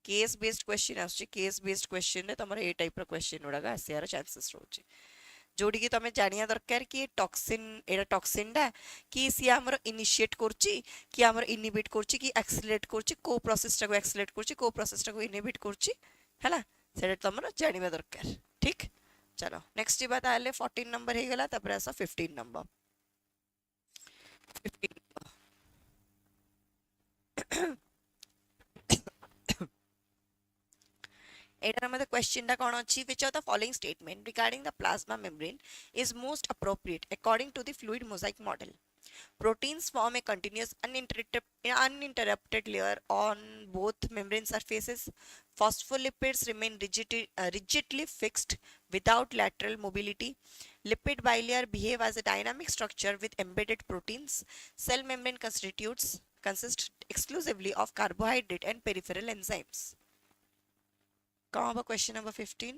केस बेस्ड क्वेश्चन आसुची केस बेस्ड क्वेश्चन रे तमरो ए टाइप रो क्वेश्चन उडागा आसियार चांसेस रहउची जोड़ी की तमे जानिया दरकार कि टॉक्सिन एडा टॉक्सिन डा कि सी हमर इनिशिएट करची कि हमर इनहिबिट करची कि एक्सेलरेट करची को प्रोसेस टा को एक्सेलरेट करची को प्रोसेस टा को इनहिबिट करची हैला सेटा तमरो जानिबा दरकार ठीक चलो नेक्स्ट बात आले 14 नंबर हे गला तपर आसा 15 नंबर 15 एटा मते क्वेश्चन टा कोन अछि which of the following statement regarding the plasma membrane is most appropriate according to the fluid mosaic model proteins form a continuous uninterrupted layer on both membrane surfaces phospholipids remain rigidly fixed without lateral mobility lipid bilayer behave as a dynamic structure with embedded proteins cell membrane consists exclusively of carbohydrate and peripheral enzymes कौन होगा question number 15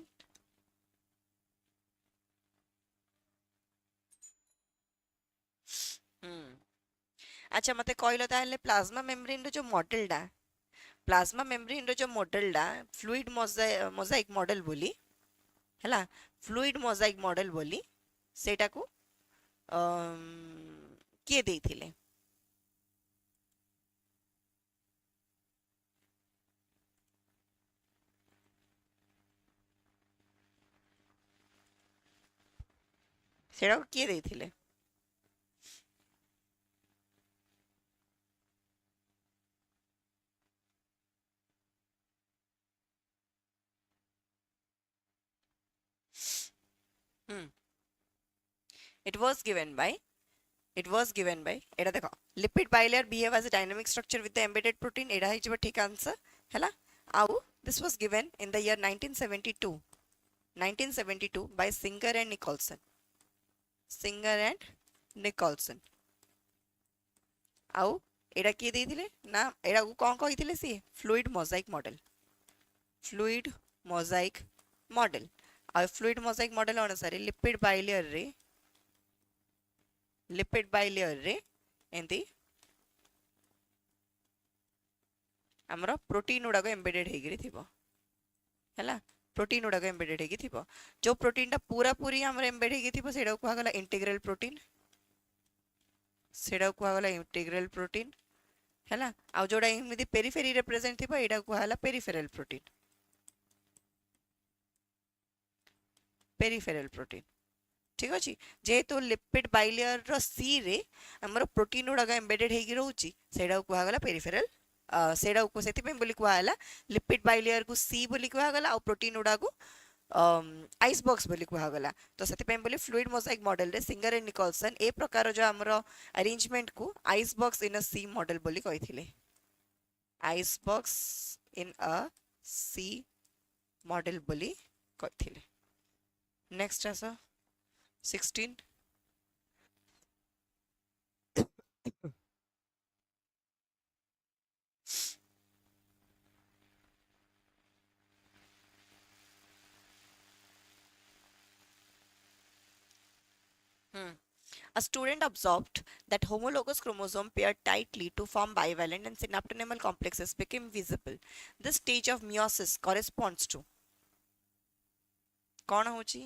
अच्छा मते कहलो ताले plasma membrane रो जो model डा plasma membrane रो जो model डा फ्लूइड मोजाइक मॉडल बोली हैला फ्लूइड मोजाइक मॉडल बोली सेटा को किए देइथिले सेटा को किए देइथिले it was given by एटा देखो lipid bilayer behave as a dynamic structure with the embedded protein एटा है जब ठीक आंसर हैला आउ this was given in the year 1972 by Singer and Nicolson आउ एटा किए देइथिले ना एटा को कोन कहिथिले सी फ्लूइड मोजाइक मॉडल आ फ्लूइड मोजाइक मॉडल अनुसार लिपिड बाइलेयर रे एंती हमरो प्रोटीन उडा को एम्बेडेड हेगिरि थिबो हैला प्रोटीन उडा को एम्बेडेड हेगि थिबो जो प्रोटीन टा पूरा पूरी हमरो एम्बेड हेगि थिबो सेडा को गला इंटीग्रल प्रोटीन हैला आ जोडा एमिति पेरिफेरी रिप्रेजेंट थिबो एडा को हला पेरिफेरल प्रोटीन ठीक अछि जेहेतु लिपिड बाइलेयर रो सी रे हमर प्रोटीन उडा एम्बेडेड हेगी रहउची सेडा को गला पेरिफेरल सेडा को सेति पे बोली कुआ हला लिपिड बाइलेयर को सी बोली कुआ गला आ प्रोटीन उडा को आइस बॉक्स बोली कुआ गला तो सेति पे बोली फ्लूइड मोजाइक मॉडल रे सिंगर एंड निकोल्सन ए प्रकार जो हमर अरेंजमेंट को ice box in a sea model बोली कहिथिले ice box in a sea model बोली कहिथिले नेक्स्ट आसा 16 हम्म A student observed that homologous chromosome paired tightly to form bivalent and synaptonemal complexes became visible. This stage of meiosis corresponds to कौन होची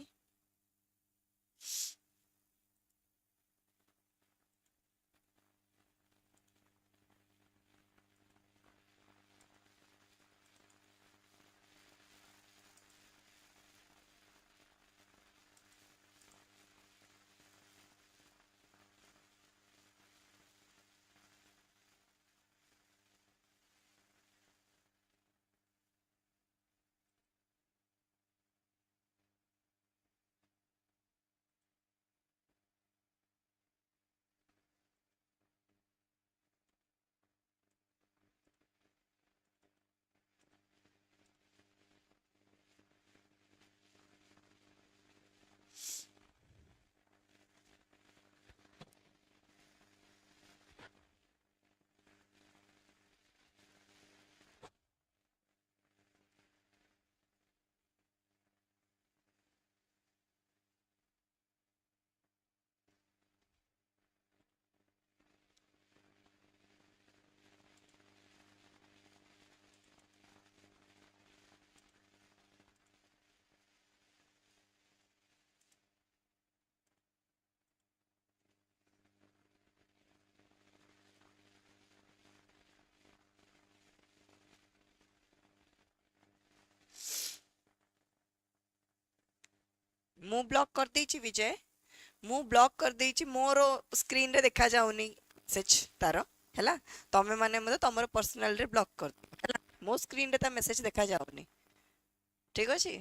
ମୁଁ block କରିଦେଇଛି विजय ମୁଁ ବ୍ଲକ୍ କରିଦେଇଛି ମୋର ସ୍କ୍ରିନରେ ଦେଖା ଯାଉନି ମେସେଜ ତାର ହେଲା ତମେ ମାନେ ମଧ୍ୟ ତମର ପର୍ସନାଲରେ ବ୍ଲକ୍ କରିଦିଅ ହେଲା ମୋ ସ୍କ୍ରିନରେ ତା ମେସେଜ ଦେଖା ଯାଉନି ଠିକ ଅଛି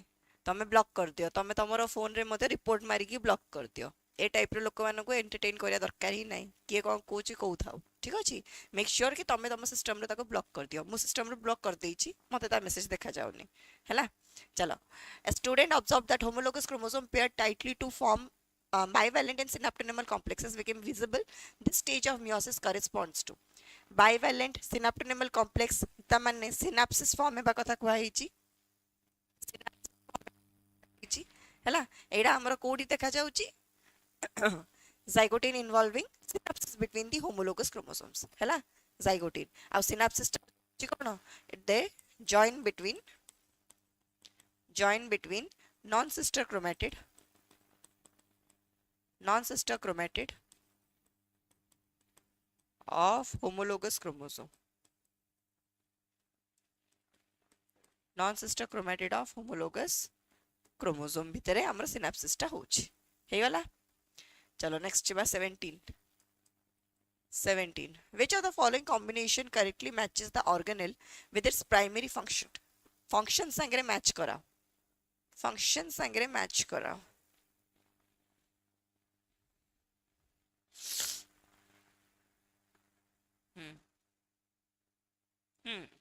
ତମେ ବ୍ଲକ୍ କରିଦିଅ ତମେ ତମର ଫୋନରେ ମଧ୍ୟ ରିପୋର୍ଟ ମାରିକି ବ୍ଲକ୍ କରିଦିଅ ए टाइप लोक मानक एंटरटेन करने दरकार ही ना किए कौन कौच कौ था ठीक अच्छे मेक श्योर कि तुम तुम सिस्टम ब्लॉक कर दियो मु सिस्टम ब्लॉक कर देछि मते ता मेसेज देखा जाउनी हैला चलो a student observe that homologous chromosome pair tightly to form bivalent and synaptonemal complexes became visible. This stage of meiosis corresponds to bivalent synaptonemal complex तमाने synapses form हेबा कथा कुआ हिची हैला एडा हमर कोडी देखा जाउची zygote involving synapses between the homologous chromosomes हैला zygote आउ synapses ची कोन they join between non-sister chromatid of homologous chromosome non-sister chromatid of homologous chromosome भितरे हमर synapses टा होची हे वाला चलो next Chiba 17 which of the following combination correctly matches the organelle with its primary function संगरे match करा function संगरे match करा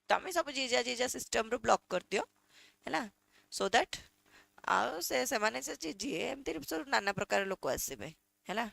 तमे सब जीजा सिस्टम रो ब्लॉक कर दियो हैला सो दैट आ से माने से जी एमती सब नाना प्रकार लोक आसीबे हैला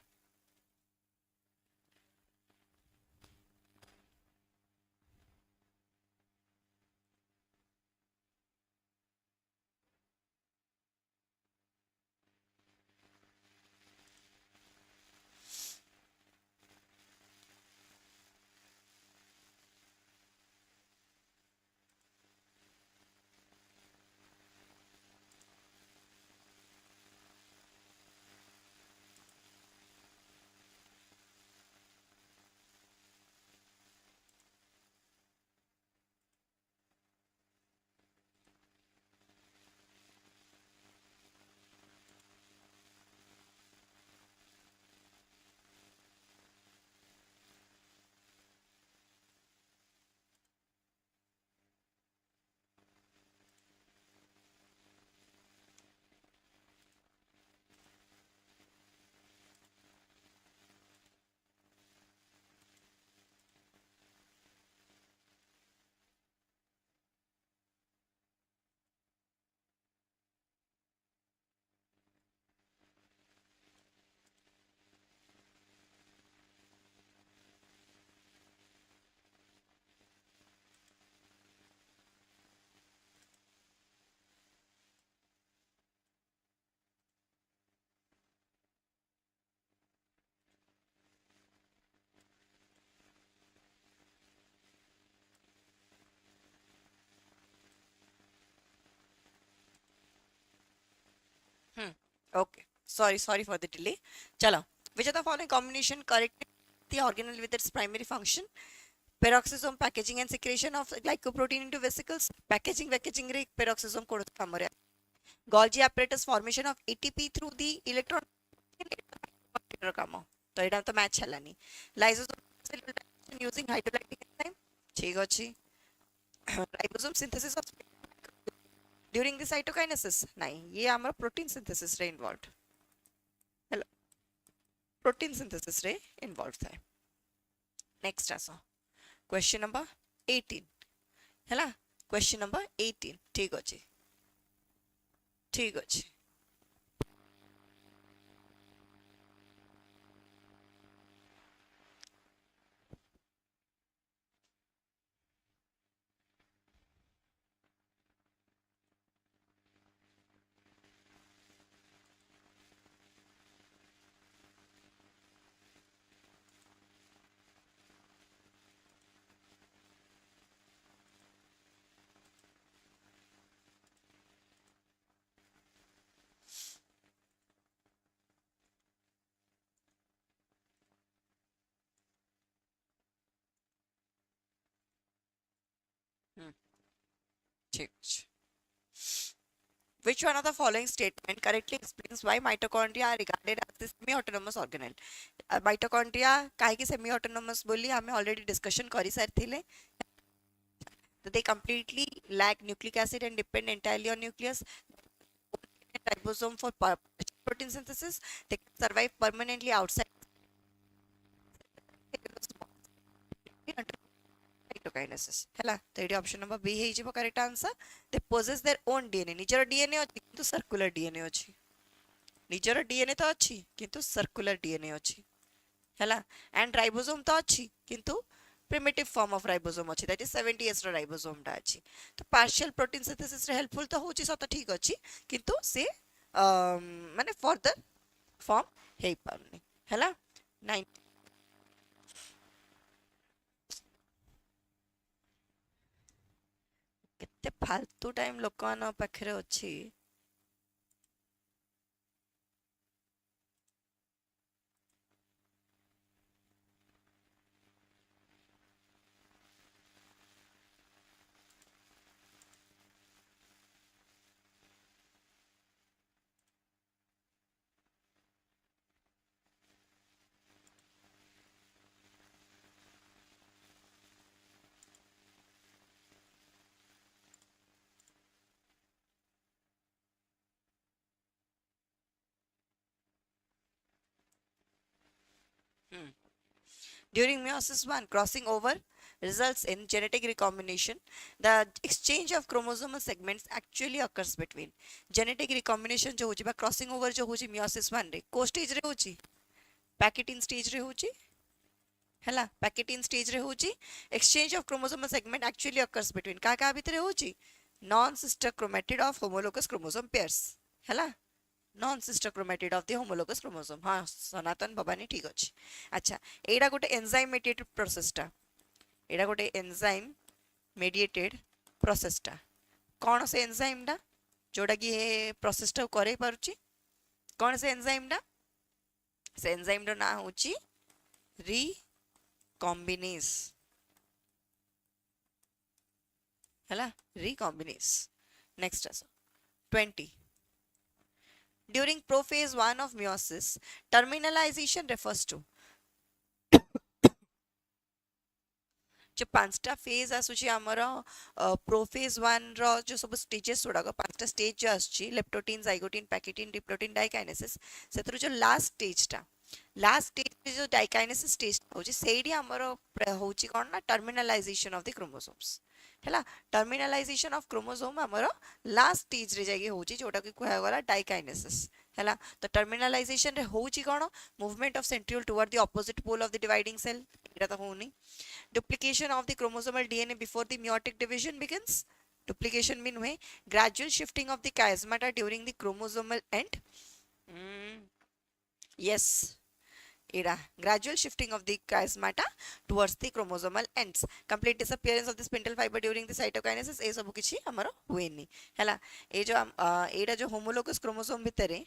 Okay. Sorry for the delay. Chalo. Which of the following combination correct the organelle with its primary function? Peroxisome packaging and secretion of glycoprotein into vesicles. Packaging रे peroxisome को Kamre. Golgi apparatus formation of ATP through the electron काम. तो इटा तो match हेलानी. Lysosome using hydrolytic enzyme. ठीक अछि. Ribosome synthesis of during the cytokinesis. नहीं, ये हमारा protein synthesis रे involved. हेलो, protein synthesis रे involved था. Next आसो. Question number 18. ହେଲା question number 18 ठीक अछि. ठीक अछि. ठीक अछि. Which one of the following statement correctly explains why mitochondria are regarded as the semi-autonomous organelle? Mitochondria काहे की semi-autonomous बोली हमें already discussion करी सारथिले. So they completely lack nucleic acid and depend entirely on nucleus. Ribosome for protein synthesis. They can survive permanently outside cytokinesis. ହେଲା ତ ଏଠି option number B ହେଇଯିବ correct answer. They possess their own DNA. ନିଜର DNA ଅଛି କିନ୍ତୁ circular DNA ଅଛି. ନିଜର DNA ତ ଅଛି କିନ୍ତୁ circular DNA ଅଛି. ହେଲା and ribosome ତ ଅଛି କିନ୍ତୁ primitive form of ribosome ଅଛି, that is 70S ର ribosome ଟା ଅଛି. ତ partial protein synthesis ରେ helpful ତ होची सत ठीक अछि କିନ୍ତୁ से माने further form हेई पाउनी. ହେଲା 9 केते फालतू टाइम लोकमान पाखरे अछि. During meiosis 1, crossing over results in genetic recombination. The exchange of chromosomal segments actually occurs between genetic recombination जो होची बा crossing over जो होची meiosis 1 रे को stage रे होची पैकेटिन stage रे होची. हैला पैकेटिन stage रे होची. exchange of chromosomal segment actually occurs between का भितर होची non sister chromatid of homologous chromosome pairs. हैला non sister chromatid of the homologous chromosome. हाँ सनातन भवानी ठीक अछि. अच्छा एडा गोटे एंजाइम मेडिएटेड प्रोसेस टा. एडा गोटे एंजाइम मेडिएटेड प्रोसेस टा. कौन से एंजाइम टा जोड़ा कि ये प्रोसेस टा करे पारुची. कौन से एंजाइम टा. से एंजाइम रो ना होची रिकॉम्बिनेज. हैला रिकॉम्बिनेज. नेक्स्ट आसो 20. During prophase 1 of meiosis, terminalization refers to जो पांचटा फेज आसुची हमरो प्रोफेज 1 रो जो सब स्टेजेस गुड़ाक पांचटा स्टेज जो आसुची leptotene zygotene pachytene diplotene diakinesis सेतरो जो लास्ट स्टेज जो डाइकाइनेसिस स्टेज होची सेडी हमरो होची कोन ना टर्मिनलाइजेशन ऑफ द क्रोमोसोम्स. हैला टर्मिनलाइजेशन ऑफ क्रोमोसोम हमरो लास्ट स्टेज रे जाके होची जोटा कि कहया गला डाइकाइनेसिस. हैला तो टर्मिनलाइजेशन रे होची कोन movement of centriole toward the opposite pole of the dividing cell. एटा तो होनी. Duplication of the chromosomal DNA before the meiotic division begins. Duplication mean हुए gradual shifting of the chiasmata during the chromosomal end. Yes, era gradual shifting of the chiasmata towards the chromosomal ends. Complete disappearance of the spindle fiber during the cytokinesis. ए सब किछि हमरो हुएनी. हैला ए जो एडा जो homologous chromosome भितरे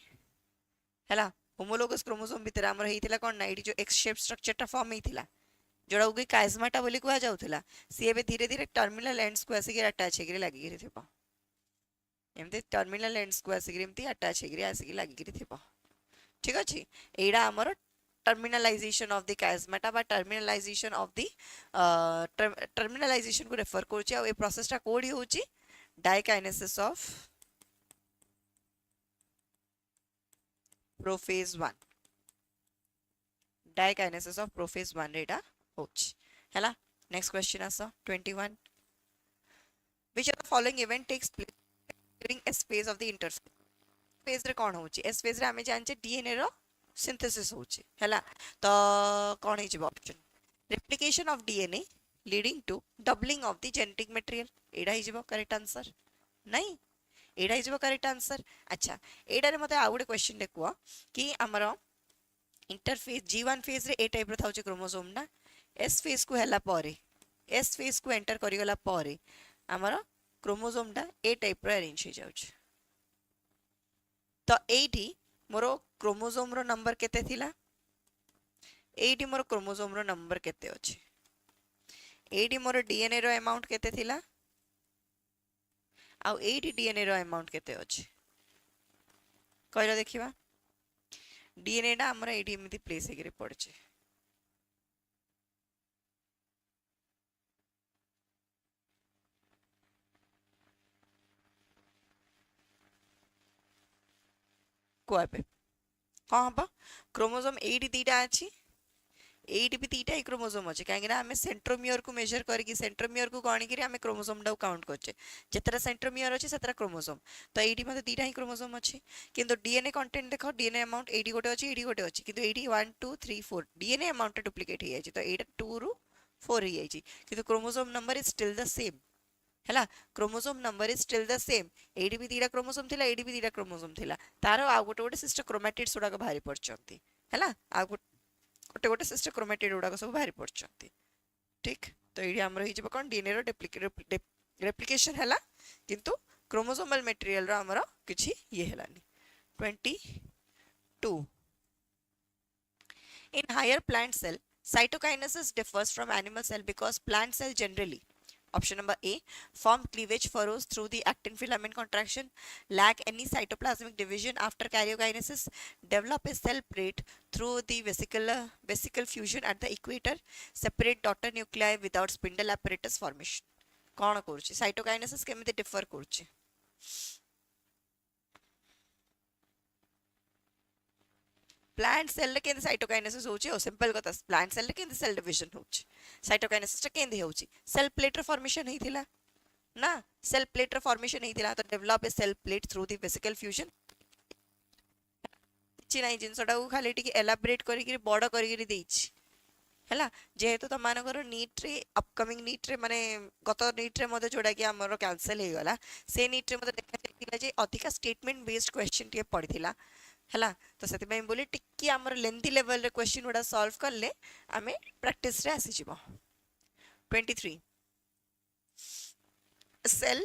हैला homologous chromosome भितर हमर हेइतिला कोन ना एडी जो एक्स शेप स्ट्रक्चर टा फॉर्म हेइतिला जोड़ा कि काइजमाटा बोली कुआ जाउथिला सी एबे धीरे धीरे टर्मिनल एंड्स को आसिक अटैच हेगिरि लागिगिरि थिबो एमती टर्मिनल एंड्स को आसिक एमती अटैच हेगिरि आसिक लागिगिरि थिबो ठीक अछि एडा हमर टर्मिनलाइजेशन ऑफ द काइजमाटा बा टर्मिनलाइजेशन ऑफ द टर्मिनलाइजेशन को रेफर करछि आ ए प्रोसेस टा कोडी होछि diakinesis of prophase 1 diakinesis of prophase 1 रेडा होछि हैला नेक्स्ट क्वेश्चन आसा 21 which of the following event takes place during S phase of the interphase phase रे कोन होछि S phase रे हमें जानचे DNA रो synthesis होछि हैला तो कोन हिज option replication of DNA leading to doubling of the genetic material एडा हिजबो करेक्ट आंसर नहीं एडा हिजबो करेक्ट आंसर अच्छा एडा रे मते आउडे क्वेश्चन देखुआ कि हमरो इंटरफेस G1 फेज रे ए टाइप रो थाउचे क्रोमोसोम ना S फेज को हैला पारे S फेज को एंटर करि गला पारे हमरो क्रोमोसोम टा ए टाइप रो अरेंज हो जाउछ तो एठी मोर क्रोमोसोम रो नंबर केते थिला एठी मोर क्रोमोसोम रो नंबर केते अछि एठी मोर डीएनए रो अमाउंट केते थिला आ एठी डीएनए रो अमाउंट केते अछि कहलो देखिबा डीएनए टा हमरा एठी एमिति प्लेस हेगिरे पड़छ कोआबे हां बा क्रोमोसोम एठी दीटा अछि एटी भी तीटा ही क्रोमोसोम अच्छे कहीं आम सेंट्रोमियर को मेजर करके सेंट्रोमियर को गणी कि आम क्रोमोसोम टा काउंट करछे जितरा सेंट्रोमियर अच्छे सेतरा क्रोमोसोम तो एटी मते तीटा ही क्रोमोसोम अच्छे किंतु डीएनए कंटेंट देखो डीएनए अमाउंट एटी गोटे अच्छे एटी गोटे अच्छे किंतु एटी 1 2 3 4 डीएनए अमाउंट डुप्लीकेट हो जाए तो एटा 2 रु 4 हो जाए किंतु chromosome number is still the same हैला chromosome number is still the same एटी भी तीटा क्रोमोसोम थिला एटी भी तीटा क्रोमोसोम थिला तार आ गोटे गोटे सिस्टर क्रोमैटिड्स गुडा बाहरी पड़चंती हैला आ गोटे गोटे सिस्टर क्रोमैटिड गुडा सब बाहरी पड़चंती ठीक तो ये हमर ही जब कोन डीएनए रो रेप्लिकेशन हैला किंतु क्रोमोसोमल मटेरियल रो हमर किछि ये हैलानी 22 in higher plant cell cytokinesis differs from animal cell because plant cell generally option number A form cleavage furrows through the actin filament contraction lack any cytoplasmic division after karyokinesis develop a cell plate through the vesicle fusion at the equator separate daughter nuclei without spindle apparatus formation कौन करूची cytokinesis केमिति differ करूची plant cell के cytokinesis होची ओ simple कथा plant cell के cell division होची cytokinesis केंदे होची सेल प्लेट फॉर्मेशन हेतिला ना सेल प्लेट फॉर्मेशन हेतिला तो develop a cell plate through the vesicle fusion छि नाही जिंसटा को खाली टिके एलाबोरेट करी कि बड़ करी देछि हैला जेहेतु तो मानकर नीट रे अपकमिंग नीट रे माने गत नीट रे मते जोडा कि हमरो कैंसिल हे गला से नीट रे मते देखा जाइतिला जे अधिका स्टेटमेंट बेस्ड क्वेश्चन टिके पडिथिला हैला तो सेति में बोली टिक्की हमर लेंथी लेवल रे क्वेश्चन उडा सॉल्व करले हमें प्रैक्टिस रे आसी जिवो 23 cell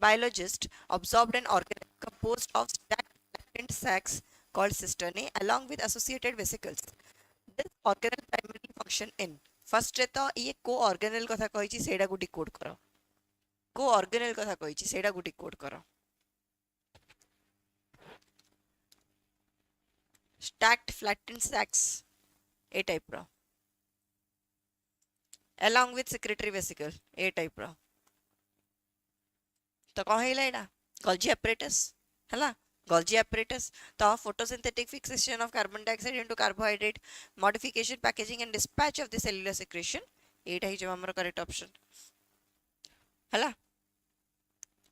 biologist observed an organelle composed of stacked latent sacs called cisternae along with associated vesicles this organelle primarily function in first रे तो ये को organelle कथा कहिची सेडा को डिकोड करो को organelle कथा कहिची सेडा को डिकोड करो stacked flattened sacs a type row along with secretory vesicle a type रो तो कौन है इला Golgi apparatus हैला Golgi apparatus तो photosynthetic fixation of carbon dioxide into carbohydrate modification packaging and dispatch of the cellular secretion एटा ही जो हमर correct option हैला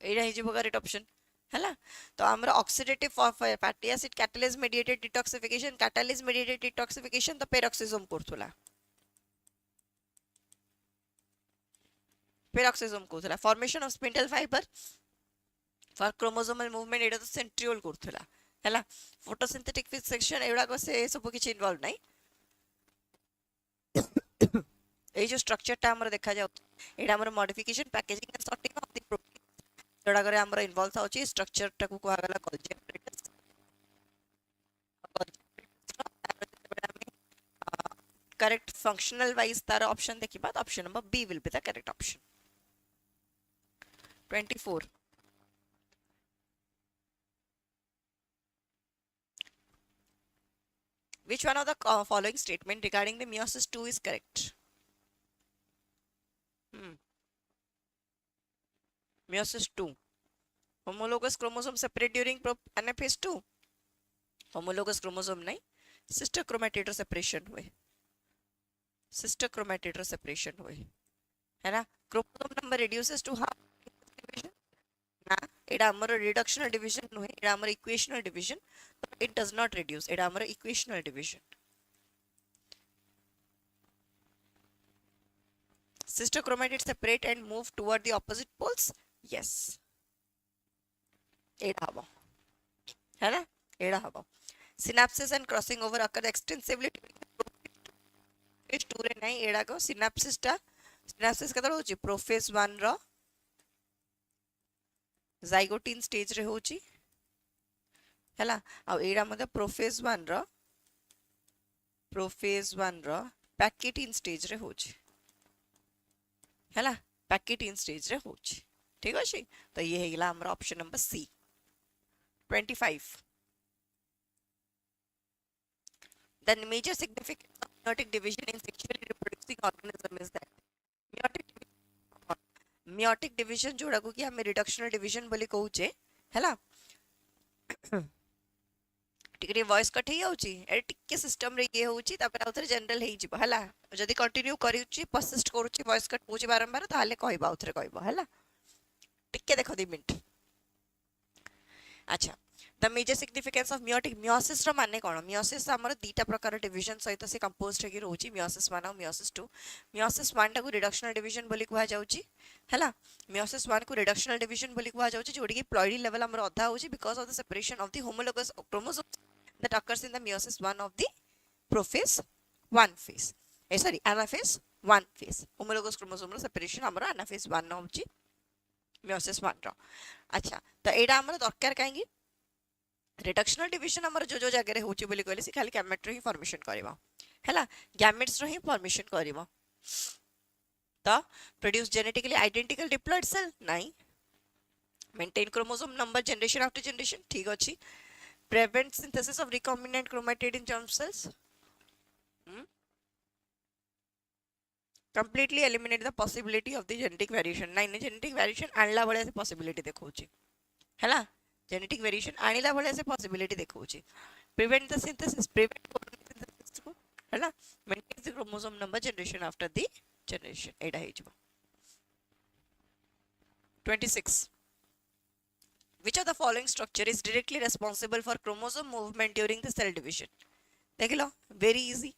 एटा ही जो करेक्ट ऑप्शन हैला तो हमर oxidative fatty acid catalase mediated detoxification catalase mediated detoxification तो पेरोक्सिसम करथुला पेरोक्सिसम करथुला formation of spindle fibre for chromosomal movement एटा तो सेंट्रियोल करथुला हैला फोटोसिंथेटिक फिक्सेशन एडा को से सब किछ इन्वॉल्व नाही ए जो स्ट्रक्चर टा हमर देखा जाउ एडा हमर modification packaging and sorting of the protein जोड़ा करे हमर इन्वॉल्व था होची स्ट्रक्चर टा को कहला Golgi apparatus correct functional wise तार option देखिबा तो option number B will be the correct option. 24. Which one of the following statement regarding the meiosis 2 is correct? Meiosis 2. Homologous chromosome separate during anaphase 2. Homologous chromosome नहीं, sister chromatid separation हुए. Sister chromatid separation हुए. है ना? Chromosome number reduces to half division. ना, एडा हमरो reductional division हुए, एडा हमरो equational division. It does not reduce. एडा हमरो equational division. Sister chromatids separate and move toward the opposite poles. Yes. एडा हवा. है ना? एडा हवा. Synapses and crossing over occur extensively during the prophase 2 रे नहीं एडा को synapses टा synapses कतड़ होची prophase 1 रो zygote stage रे होची हैला आ एडा मते prophase 1 रो pachytene stage रे होची हैला pachytene stage रे होची ठीक अछि तो ये हेगला हमरा option number C 25. The major significance of meiotic division in sexually reproducing organism is that meiotic division जोड़ा को कि हमें reductional division बोली कहूचे हैला टिकरे वॉइस कट हे जाउची ए टिके सिस्टम रे ये होउची तापर आउथरे जनरल हे जिवो हैला जदी कंटिन्यू करिउची परसिस्ट करूची वॉइस कट होउची बारंबार ताले कहबा आउथरे कहबो हैला टिके देखो 2 मिनिट अच्छा the major significance of meiotic meiosis रो माने कोन meiosis हमर दीटा प्रकार डिवीजन सहित से कंपोज्ड हेकी रहउची meiosis 1 और meiosis 2 meiosis 1 टा को रिडक्शनल डिवीजन बोली कहवा जाउची हैला meiosis 1 को रिडक्शनल डिवीजन बोली कहवा जाउची जोडी की प्लॉइडी लेवल हमर अधा होउची because of the separation of the homologous chromosomes that occurs in the meiosis 1 of the prophase 1 phase sorry anaphase 1 phase homologous chromosome row separation हमर anaphase 1 होउची meiosis 1 रो अच्छा तो एडा हमर दरकार काहेकी रिडक्शनल डिवीजन हमर जो जगह होची बोली कहले से खाली गैमेट रो ही फॉर्मेशन करबा हैला गैमेट्स रो ही फॉर्मेशन करबा तो produce genetically identical diploid cell नहीं maintain chromosome number generation after generation ठीक अछि prevent synthesis of recombinant chromatid in germ cells completely eliminate the possibility of the genetic variation नहीं genetic variation आणला बळे से possibility देखौची हैला genetic variation आणिला बळे से possibility देखौची prevent the synthesis को हैला maintain the chromosome number generation after the generation एडा हे जबो 26 which of the following structure is directly responsible for chromosome movement during the cell division देख लो very easy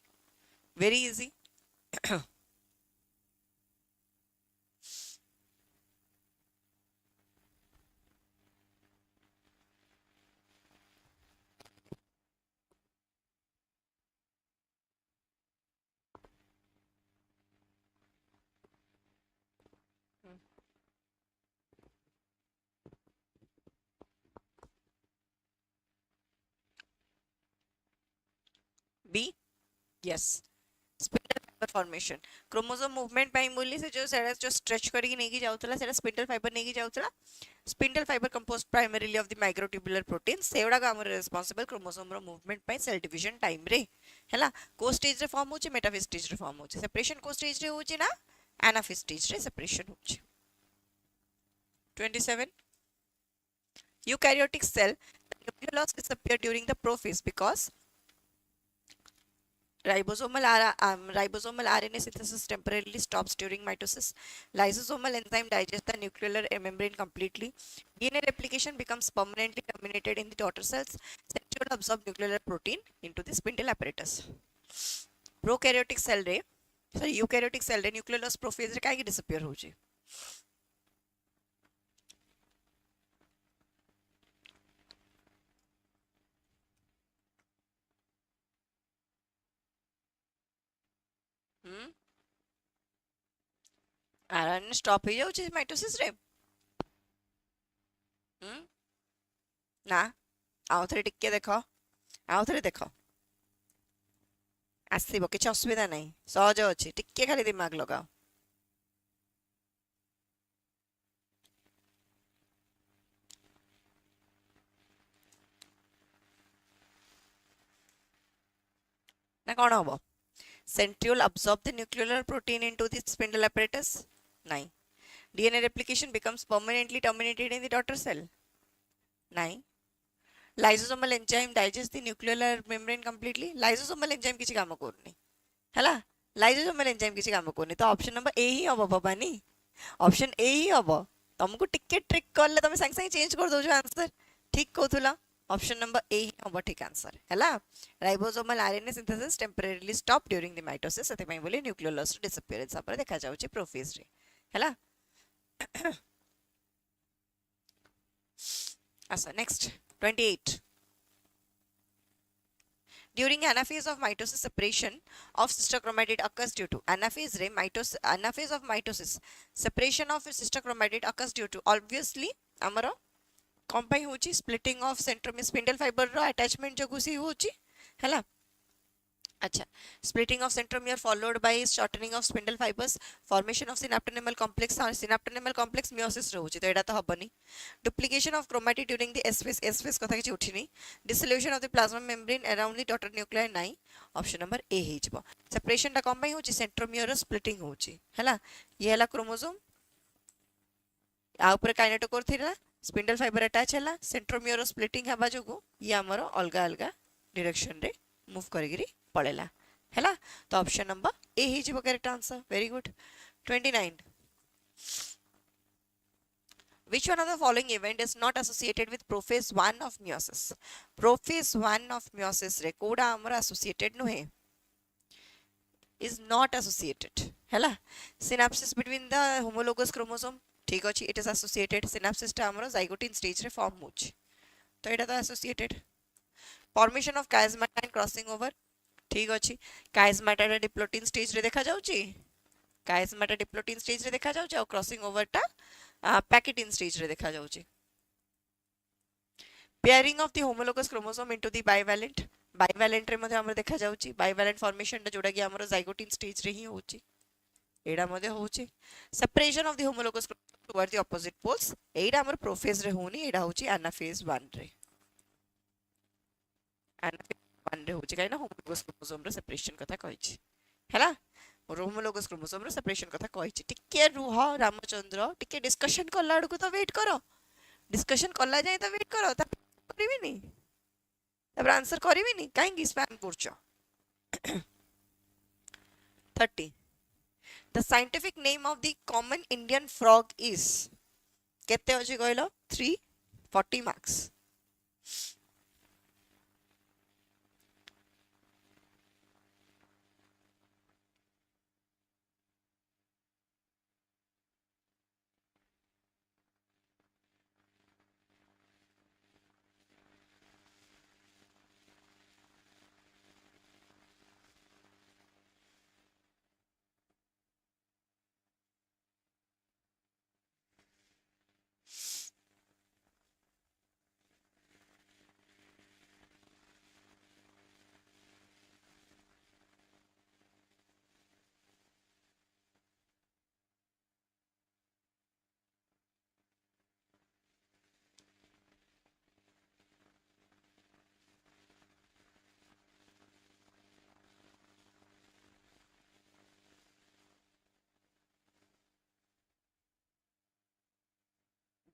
B yes spindle fibre formation chromosome movement पाई मूल्य से जो stretch करके नेकी जाउतला सेटा स्पिंडल फाइबर नेकी जाउतला spindle fibre composed primarily of the microtubular protein सेवडा का हमर रिस्पांसिबल क्रोमोसोम रो मूवमेंट पाई सेल डिवीजन टाइम रे हैला को स्टेज रे फॉर्म होचे मेटाफेज स्टेज रे फॉर्म होचे सेपरेशन को स्टेज रे होचे ना एनाफेज स्टेज रे सेपरेशन होचे 27 eukaryotic cell the nucleolus disappear during the prophase because ribosomal RNA synthesis temporarily stops during mitosis. Lysosomal enzyme digests the nuclear membrane completely. DNA replication becomes permanently terminated in the daughter cells. Centriole absorb nuclear protein into the spindle apparatus. Prokaryotic cell रे eukaryotic cell रे nucleolus prophase रे काहे disappear होची RNA stop हो जाउची mitosis रे ना आउ थरे टिके देखो आसब किसी असुविधा ना सहज अच्छी टिके खाली दिमाग लगाओ ना कौन हम centriole absorb the nuclear protein into the spindle apparatus नहीं DNA replication becomes permanently terminated in the daughter cell नहीं lysosomal enzyme digest the nuclear membrane completely lysosomal enzyme किसी काम करनी हैला lysosomal enzyme किसी काम करनी तो ऑप्शन नंबर ए ही हबो भवानी ऑप्शन ए ही हबो तुमको टिके ट्रिक करले तुम संग संग चेंज कर दोजो आंसर ठीक कहतुला ऑप्शन नंबर ए ही हबो ठीक आंसर हैला ribosomal RNA synthesis temporarily stop during the mitosis सेते पई बोली न्यूक्लियर लॉस डिसअपियरेंस पर देखा जाउची प्रोफेज रे हैला अच्छा next 28 during anaphase of mitosis separation of sister chromatid occurs due to anaphase of mitosis separation of sister chromatid occurs due to obviously amaro कौन पाई होची splitting of centromere spindle fibre रो अटैचमेंट जो गुसी होची हैला अच्छा splitting of centromere followed by shortening of spindle fibres formation of synaptonemal complex और सिनेप्टोनेमल कॉम्प्लेक्स मियोसिस रहउची तो एडा तो हबनी duplication of chromatid during the S phase कथा किछि उठिनी dissolution of the plasma membrane around the daughter nuclei नाइ ऑप्शन नंबर ए हे जिवो सेपरेशन ता कम पाई होची सेंट्रोमियर स्प्लिटिंग होची हैला ये हैला क्रोमोसोम आ ऊपर काइनेटोकोर थिला स्पिंडल फाइबर अटैच हैला सेंट्रोमियर स्प्लिटिंग हबा जोगु ये हमरो अलगा अलगा डायरेक्शन रे मूव करिगिरी पळेला हैला तो ऑप्शन नंबर ए ही जिवो correct answer very good 29 which one of the following event is not associated with prophase 1 of meiosis prophase 1 of meiosis रे कोडा हमरा associated नुहे is not associated हैला synapses between the homologous chromosome ठीक अछि it is associated synapses टा हमरो zygotene stage रे फॉर्म होछि तो एटा तो associated formation of chiasmata and crossing over ठीक अछि काइजमाटा रे डिप्लोटिन स्टेज रे देखा जाउछि काइजमाटा डिप्लोटिन स्टेज रे देखा जाउछि और क्रॉसिंग ओवर टा पैकेटिन स्टेज रे देखा जाउछि pairing of the homologous chromosome into the bivalent रे मध्ये हमर देखा जाउछि बाइवैलेंट फॉर्मेशन टा जोडा कि हमरो जाइगोटिन स्टेज रे ही होछि एडा मध्ये होछि separation of the homologous toward the opposite poles एडा हमर प्रोफेज रे होनी एडा होछि एनाफेज 1 रे एनाफेज 1 रे होछि काइना होमोलोगस क्रोमोसोम रे सेपरेशन कथा कहिछि हैला होमोलोगस क्रोमोसोम रे सेपरेशन कथा कहिछि टिके रुह रामचंद्र टिके डिस्कशन करला अडकु तो वेट करो डिस्कशन करला जाय तो वेट करो त करबिनी तब आंसर करबिनी काहे spam करछो 30 The scientific name of the common Indian frog is केते अछि कहलो 340 marks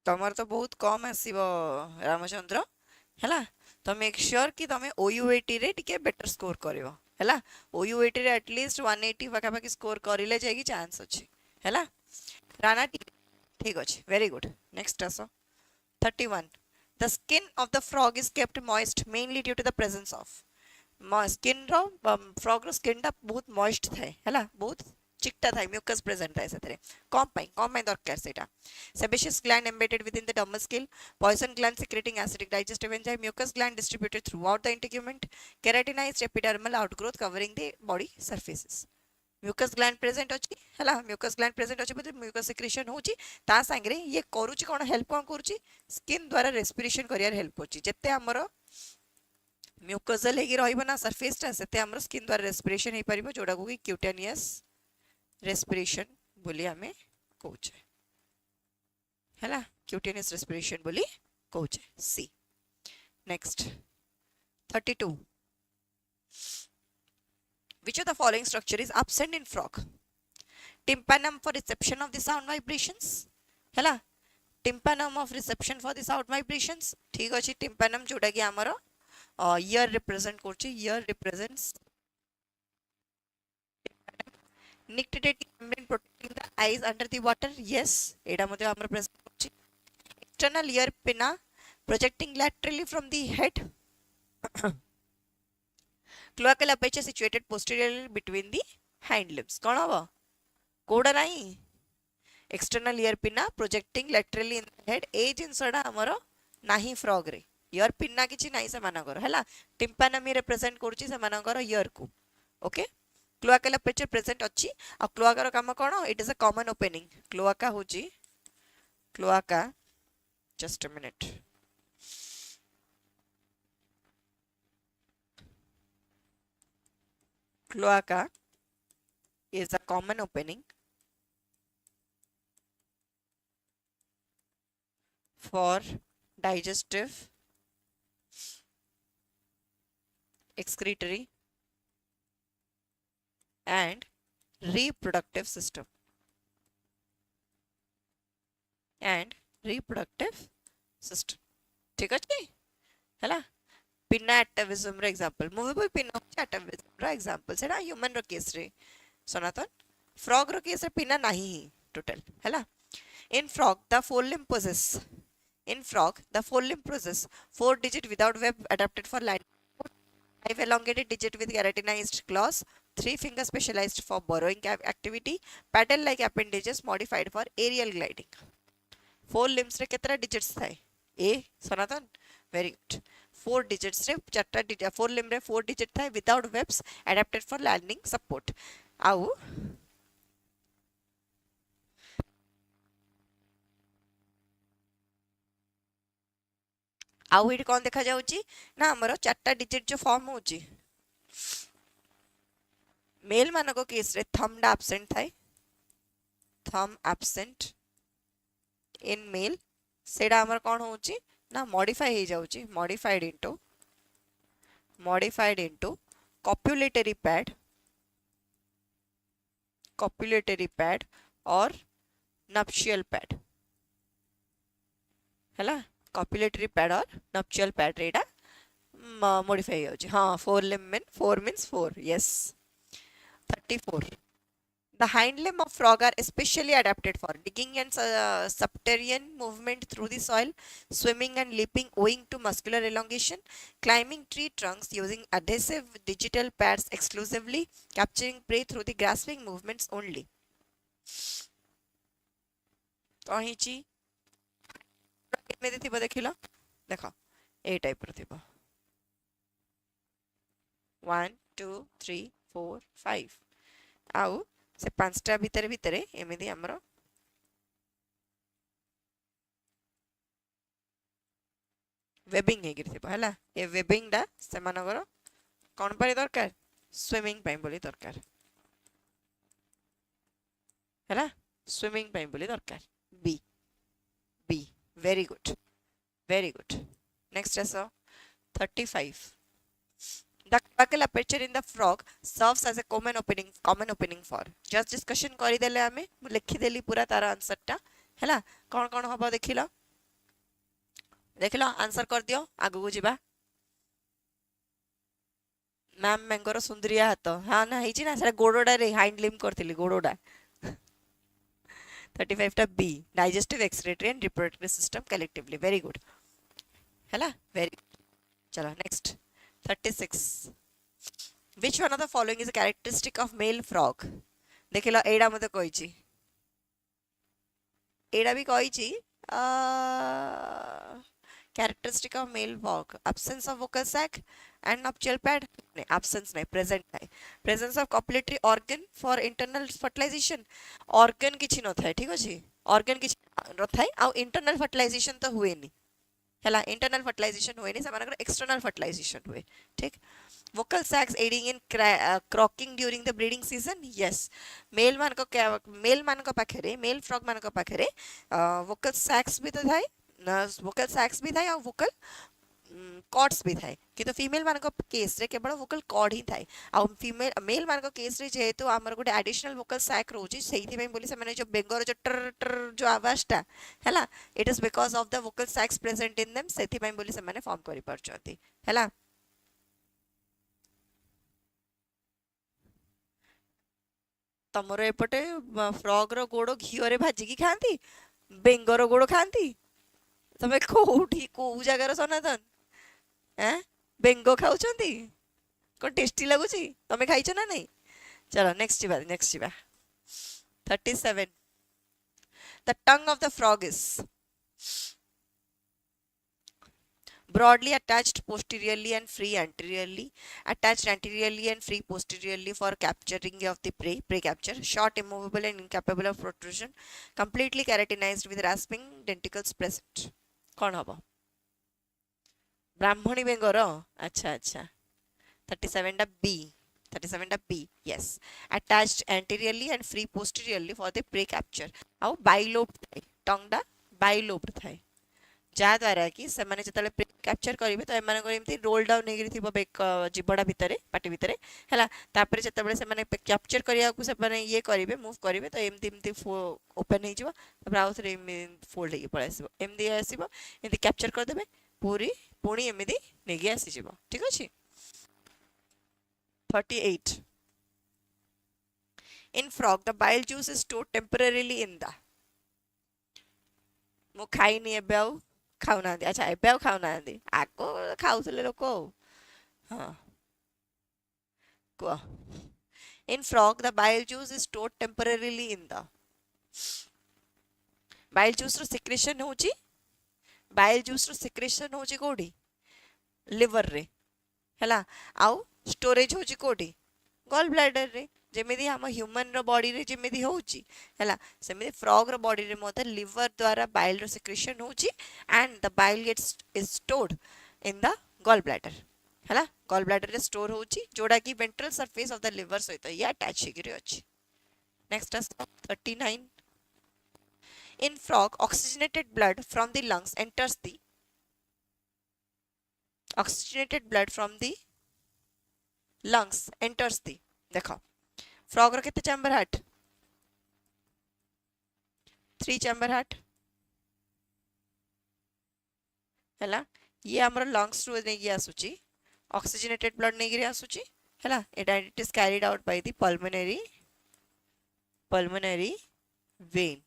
तमर तो बहुत कम आसीबो रामचंद्र हैला तो मेक श्योर कि तमे ओयूएटी रे टिके बेटर स्कोर करिवो हैला ओयूएटी रे एटलीस्ट 180 पाखा पाखी स्कोर करिले जायकी चांस अछि हैला राणा ठीक अछि वेरी गुड नेक्स्ट आसो 31 the skin of the frog is kept moist mainly due to the presence of skin रो फ्रॉग रो स्किन टा बहुत मॉइस्ट थाए हैला बहुत चिकटा थाए म्यूकस प्रेजेंट थाए सेतरे कम पाई दरकार सेटा sebaceous gland embedded within the dermal scale poison gland secreting acidic digestive enzyme mucus gland distributed throughout the integument keratinized epidermal outgrowth covering the body surfaces mucus gland present अछि हला mucus gland present अछि but mucus secretion होछि ता संगरे ये करूछि कोन help कोन करूछि स्किन द्वारा रेस्पिरेशन करियर हेल्प होछि जत्ते हमरो म्यूकोजल हेगी रहइबो ना सरफेस टा सेते हमर स्किन द्वारा रेस्पिरेशन हे परिबो जोडा को कि क्यूटेनियस रेस्पिरेशन बोली हमें कहूचे हैला क्यूटेनियस रेस्पिरेशन बोली कहूचे सी next 32 which of the following structure is absent in frog tympanum for reception of the sound vibrations हैला tympanum of reception for the sound vibrations ठीक अछि tympanum जोडा कि हमर ear represent करछि ear represents nictitating membrane protecting the eyes under the water yes एडा मध्ये हमर प्रेजेंट करछि external ear pinna projecting laterally from the head cloacal aperture situated posteriorly between the hind limbs कोन हबो कोडा नाही external ear pinna projecting laterally in the head ए जिंसडा हमर नाही frog रे ear pinna किछि नाही से मानकर हैला tympanum represent करछि से मानकर ear को ओके cloacal aperture present अछि आ cloaca रो काम कोन it is a common opening cloaca होछि cloaca just a minute cloaca is a common opening for digestive excretory and reproductive system ठीक अछि हैला पिना atavism रे एग्जांपल मूवेबल पिना atavism रे एग्जांपल सेडा ह्यूमन रो केस रे सनातन फ्रॉग रो केस रे पिना नाही टोटल हैला in frog the forelimb possess four digit without web adapted for land five elongated digit with keratinized claws three fingers specialized for burrowing activity paddle like appendages modified for aerial gliding four limbs रे केतरा digits थाए ए सनातन very good four digits रे चारटा four limb रे four digit थाए without webs adapted for landing support आउ आउ it कौन देखा जाउची ना हमरो चारटा डिजिट जो फॉर्म होची मेल मानको केस रे थंब एब्सेंट थाए थंब एब्सेंट इन मेल सेडा हमर कौन होची ना मॉडिफाई हे जाउची मॉडिफाइड इनटू copulatory pad और nuptial pad हैला copulatory pad और nuptial pad रेडा modify हो हाँ four means four yes 34 the hind limb of frog are especially adapted for digging and subterranean movement through the soil swimming and leaping owing to muscular elongation climbing tree trunks using adhesive digital pads exclusively capturing prey through the grasping movements only कहिची केमेदि थिबो देखिलो देखो ए type रो थिबो 1 2 3 4 5 आउ से पांचटा भितरे एमिदी हमरो webbing हे गिरथिबो हला ए webbing डा से मानकर कोन परि दरकार स्विमिंग पई बोली दरकार हला स्विमिंग पई बोली दरकार B very good next is 35 the cloacal aperture in the frog serves as a common opening for just discussion करि देले हमें मु लिखि देली पूरा तार आंसर टा हैला कोन हबो देखिलो आंसर कर दियो आगु को जिबा मैम मैंगोर सुंदरिया हाथ हाँ ना हिची ना सेटा गोडोडा रे हाइंड लिम्ब करथिली गोडोडा 35 टा B digestive excretory and reproductive system collectively very good हैला very good चलो next 36 which one of the following is a characteristic of male frog देखिलो एडा मते कहिची एडा भी कहिची characteristic of male frog absence of vocal sac and nuptial pad नहीं absence नहीं present है presence of copulatory organ for internal fertilization organ किछि न थाए ठीक अछि organ किछि न थाए आ internal fertilization तो हुए नि है इंटरनल फर्टिलाइजेशन हुए से एक्सटर्नल फर्टिलाइजेशन हुए ठीक vocal sacs aiding in crocking during the breeding season yes male मान को पाखरे मेल फ्रॉग मान को पाखरे vocal sacs भी तो थाए vocal sacs भी थाए और vocal कॉर्ड्स भी थाए कि तो फीमेल मान को केस रे केवल वोकल कॉर्ड ही थाए आ फीमेल मेल मान को केस रे जेहेतु आमर गोटे एडिशनल वोकल सैक रोची सेही पई बोली से माने जो बेंगर जो टर टर जो आवाज टा हैला it is because of the vocal sacs present in them सेही पई बोली से माने फॉर्म करि परचंती हैला तमर एपटे फ्रॉग रो गोड़ घियो रे भाजी की खांती बेंगर गोड़ खांती तमे कोठी को जगार सनातन हैं बेंगो खाउछंती को टेस्टी लागुची तमे खाइछ ना नहीं चलो नेक्स्ट जीवा 37 the tongue of the frog is broadly attached posteriorly and free anteriorly attached anteriorly and free posteriorly for capturing of the prey capture short immovable and incapable of protrusion completely keratinized with rasping denticles present कौन हबो ब्राह्मणी banger अच्छा अच्छा 37 टा B yes attached anteriorly and free posteriorly for the prey capture आउ bilobed थाए टंग टा bilobed थाए जा द्वारा कि से माने जतले प्रे कैप्चर करिवे तो एमान एमती रोल डाउन नेगिरि थिबो बेक जीवडा भितरे पाटी भितरे हैला तापरे जतबेले से माने कैप्चर करिया को से माने ये करिवे मूव करिवे तो एमती ओपन हे जिवो तापर आउ थरे फोल्ड हे पळे आसीबो एमदी आसीबो एमती कैप्चर कर देबे पूरी पुणी एमदी नेगी आसी जिवो ठीक अछि 38 in frog the bile juice is stored temporarily in the मु खाइनी एबे आउ खाउना अच्छा एबे आउ खाउना आको खाउथले लोक हां को in frog the bile juice is stored temporarily in the bile juice row secretion होची bile juice रो secretion होची कोडी liver रे हैला आउ storage होची कोडी गॉल ब्लैडर रे जेमिदी हम ह्यूमन रो बॉडी रे जेमिदी होची हैला सेमिदी फ्रॉग रो बॉडी रे मोते लिवर द्वारा बाइल रो सिक्रेशन होची and the bile gets is stored in the gall bladder हैला गॉल ब्लैडर रे स्टोर होची जोडा की ventral surface of the liver सहित या अटैच हेगिरि अछि next 39 in frog oxygenated blood from the lungs enters the oxygenated blood from the lungs enters the देखो फ्रॉग रो केते चैम्बर हार्ट 3 चैम्बर हार्ट हैला ये हमर लंग्स रो नेगी आसुची ऑक्सीजनेटेड ब्लड नेगी रे आसुची हैला it is carried out by the pulmonary vein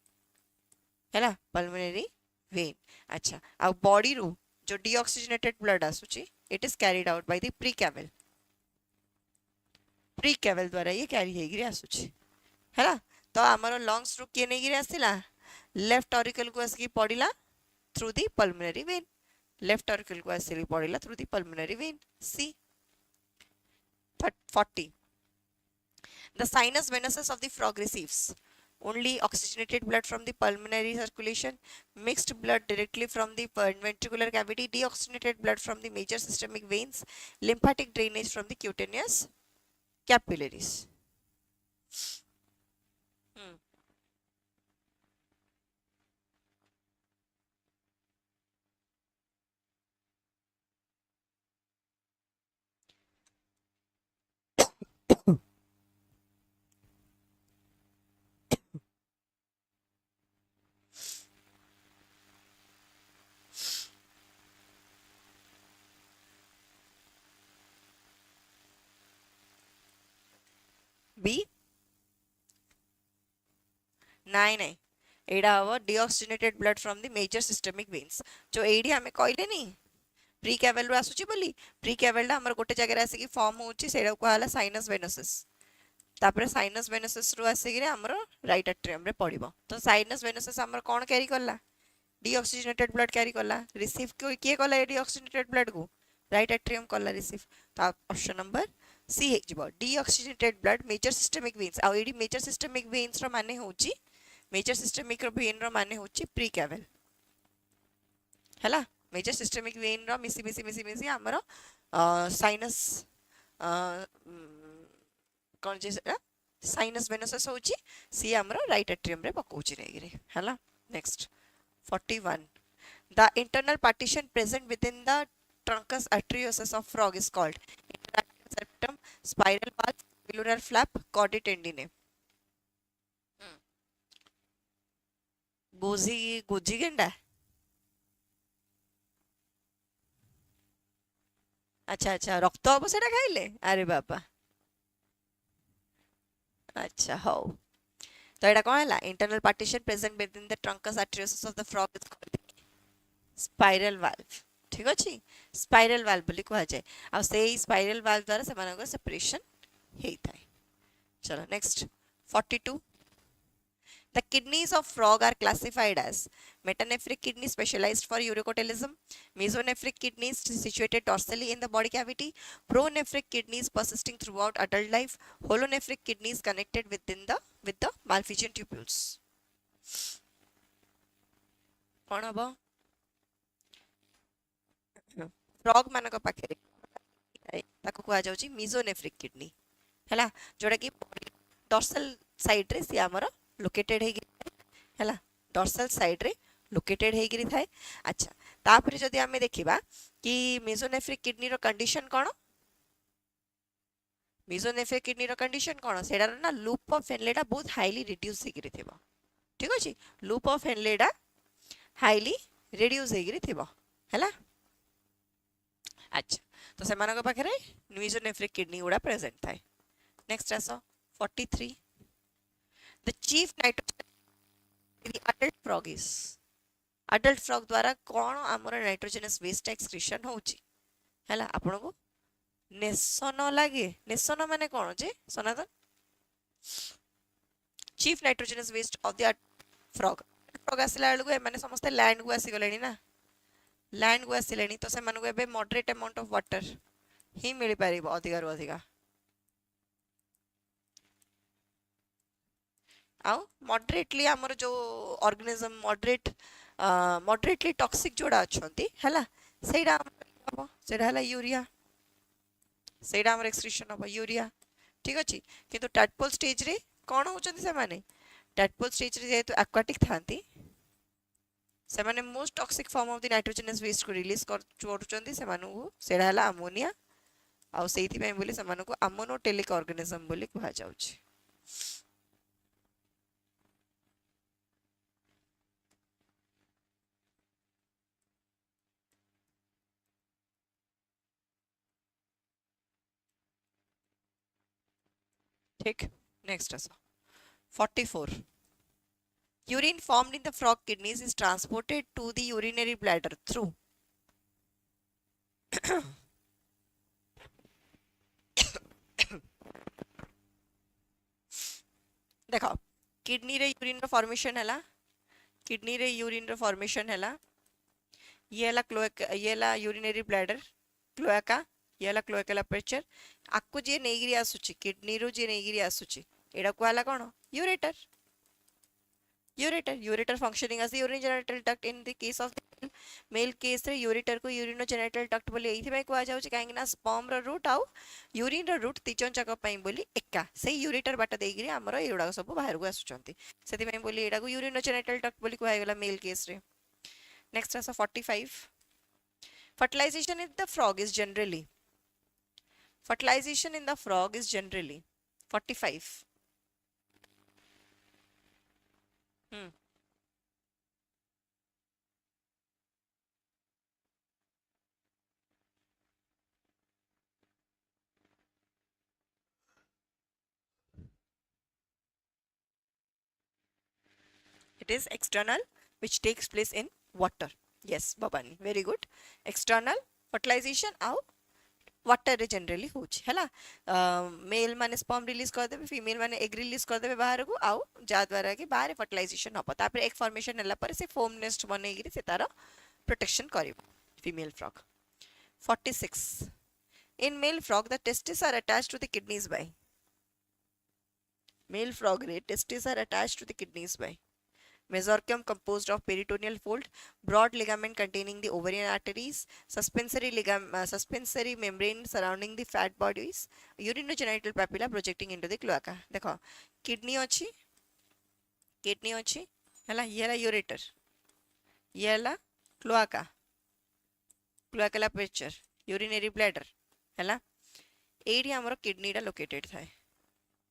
हैला पल्मोनरी वेन अच्छा आ बॉडी रो जो डीऑक्सीजनेटेड ब्लड आसुची it is carried out by the precaval द्वारा ये कैरी हेगिरी आसुची हैला तो हमर लंग्स रो के नेगिरी आसिला लेफ्ट ऑरिकल को आसी पडिला through the pulmonary vein left auricle को आसी पडिला through the pulmonary vein C 40 the sinus venosus of the frog receives only oxygenated blood from the pulmonary circulation mixed blood directly from the ventricular cavity deoxygenated blood from the major systemic veins lymphatic drainage from the cutaneous capillaries B नहीं एडा हम deoxygenated blood from the major systemic veins जो एडी हमें कहले नी pre caval रो आसुची बोली pre caval हमर गोटे जगह आसी की फॉर्म होची सेडा को हला साइनस वेनोसिस तापर साइनस वेनोसिस रो आसी की हमर राइट एट्रियम रे पड़िबो तो साइनस वेनोसिस हमर कोन कैरी करला डीऑक्सीजनेटेड ब्लड कैरी करला रिसीव किए करला डीऑक्सीजनेटेड ब्लड को राइट एट्रियम करला रिसीव तो ऑप्शन नंबर सी हे जिवो deoxygenated blood major systemic veins आ एडी मेजर सिस्टमिक वेन्स रो माने होची मेजर सिस्टमिक वेन रो माने होची प्री कैवल हैला मेजर सिस्टेमिक वेन रो मिसी मिसी मिसी मिसी हमरो साइनस कौन जे साइनस वेनोसस होची सी हमरो राइट एट्रियम रे पकोची नेगिरी हला next 41 the internal partition present within the truncus arteriosus of frog is called intratracheal septum spiral valve velular flap chordae tendineae goji goji गेंडा अच्छा अच्छा रक्त हम से खाइले अरे बाबा अच्छा हो तो यहाँ कौन है internal partition present with in the trunks arteriosus of the frog is called spiral valve ठीक अछि स्पाइरल वाल्व बोली कहा जाए आ सेही स्पाइरल वाल्व द्वारा सेमानक सेपरेशन हेइथाय चलो next 42 The kidneys of frog are classified as metanephric kidney specialized for urocotylism, mesonephric kidneys situated dorsally in the body cavity, pronephric kidneys persisting throughout adult life, holonephric kidneys connected with the Malpighian tubules. कौन हम frog मान पाखे कह जाऊँ मिजोनेफ्रिक kidney है जोटा कि dorsal side रे सी आमर लोकेटेड है डॉर्सल साइड रे लोकेटेड हेगिरी थाए अच्छा तापर जदि आमे देखिबा कि मेसोनेफ्रिक किडनी रो कंडीशन कोन मेसोनेफ्रिक किडनी रो कंडीशन कोन सेडा ना लूप ऑफ फेनलेटा बहुत हाईली रिड्यूस हेगिरी थिबो ठीक अछि लूप ऑफ फेनलेटा हाईली रिड्यूस हेगिरी थिबो हैला अच्छा तो सेमानक पाखरे मेसोनेफ्रिक किडनी उडा प्रेजेंट थाए नेक्स्ट आसो 43 the chief nitrogen the adult frog is adult frog द्वारा कौन आमर नाइट्रोजनस वेस्ट एक्सक्रीशन होची हैला आपन को नेसन लागे नेसन माने कौन जे सनातन chief nitrogenous waste of the frog frog आसला बेलू ए माने समस्त लैंड को आसी गलेनी ना लैंड को आसिलेनी तो से माने को एबे मॉडरेट अमाउंट ऑफ वाटर ही मिली पारिबो अधिका रु अधिका आउ मॉडरेटली हमर जो ऑर्गेनिज्म मॉडरेटली टॉक्सिक जोड़ा अछंती हैला सेडा हम सेडा हला यूरिया सेडा हमर एक्सक्रीशन of यूरिया ठीक अछि किंतु टैडपोल स्टेज रे कोन होचंती से माने टैडपोल स्टेज रे जेतु एक्वाटिक थांती से माने most toxic form of the nitrogenous waste को रिलीज कर छोड़ुचंती से मानु सेडा हला अमोनिया आउ सेइथि पय बोली से मानु को अमोनोटेलिक ऑर्गेनिज्म बोली कहा जाउछि ठीक नेक्स्ट आसो 44 urine formed in the frog kidneys is transported to the urinary bladder through देखो किडनी रे यूरिन रो फॉर्मेशन हैला किडनी रे यूरिन रो फॉर्मेशन हैला ये हैला क्लोएका ये हैला यूरिनरी ब्लैडर क्लोएका ये हैला क्लोएकल अपर्चर आकु जे नेगिरी आसुची किडनी रो जे नेगिरी आसुची एडा को हैला कोन ureter ureter functioning as the urogenital duct in the case of the male case रे ureter को urinogenital duct बोली एथि पय को जाउची काहे ना sperm रो रूट आउ यूरिन रो रूट तीचन चक पय बोली एका से ureter बाटा देगिरी हमर एडा सब बाहर को आसुचंती सेति पय बोली एडा को urinogenital duct बोली को गेला मेल केस रे नेक्स्ट आसा 45 fertilization in the frog is generally 45 it is external which takes place in water yes babani very good external fertilization आउ वाटर रे जनरली होची हैला मेल माने स्पर्म रिलीज कर देबे फीमेल माने एग रिलीज कर देबे बाहर को आउ जा द्वारा कि बाहर फर्टिलाइजेशन हबो तापर एक फॉर्मेशन हला पर से फोम नेस्ट बनेगिरी से तार प्रोटेक्शन करिवो female frog 46 in male frog the testes are attached to the kidneys by male frog रे testes are attached to the kidneys by mesorchium composed of peritoneal fold, broad ligament containing the ovarian arteries, suspensory membrane surrounding the fat bodies, urinogenital papilla projecting into the cloaca. देखो kidney अच्छी है ये है ureter, ये है cloaca, क्लोआकल aperture, urinary bladder है AD आमर किडनीटा located थाए,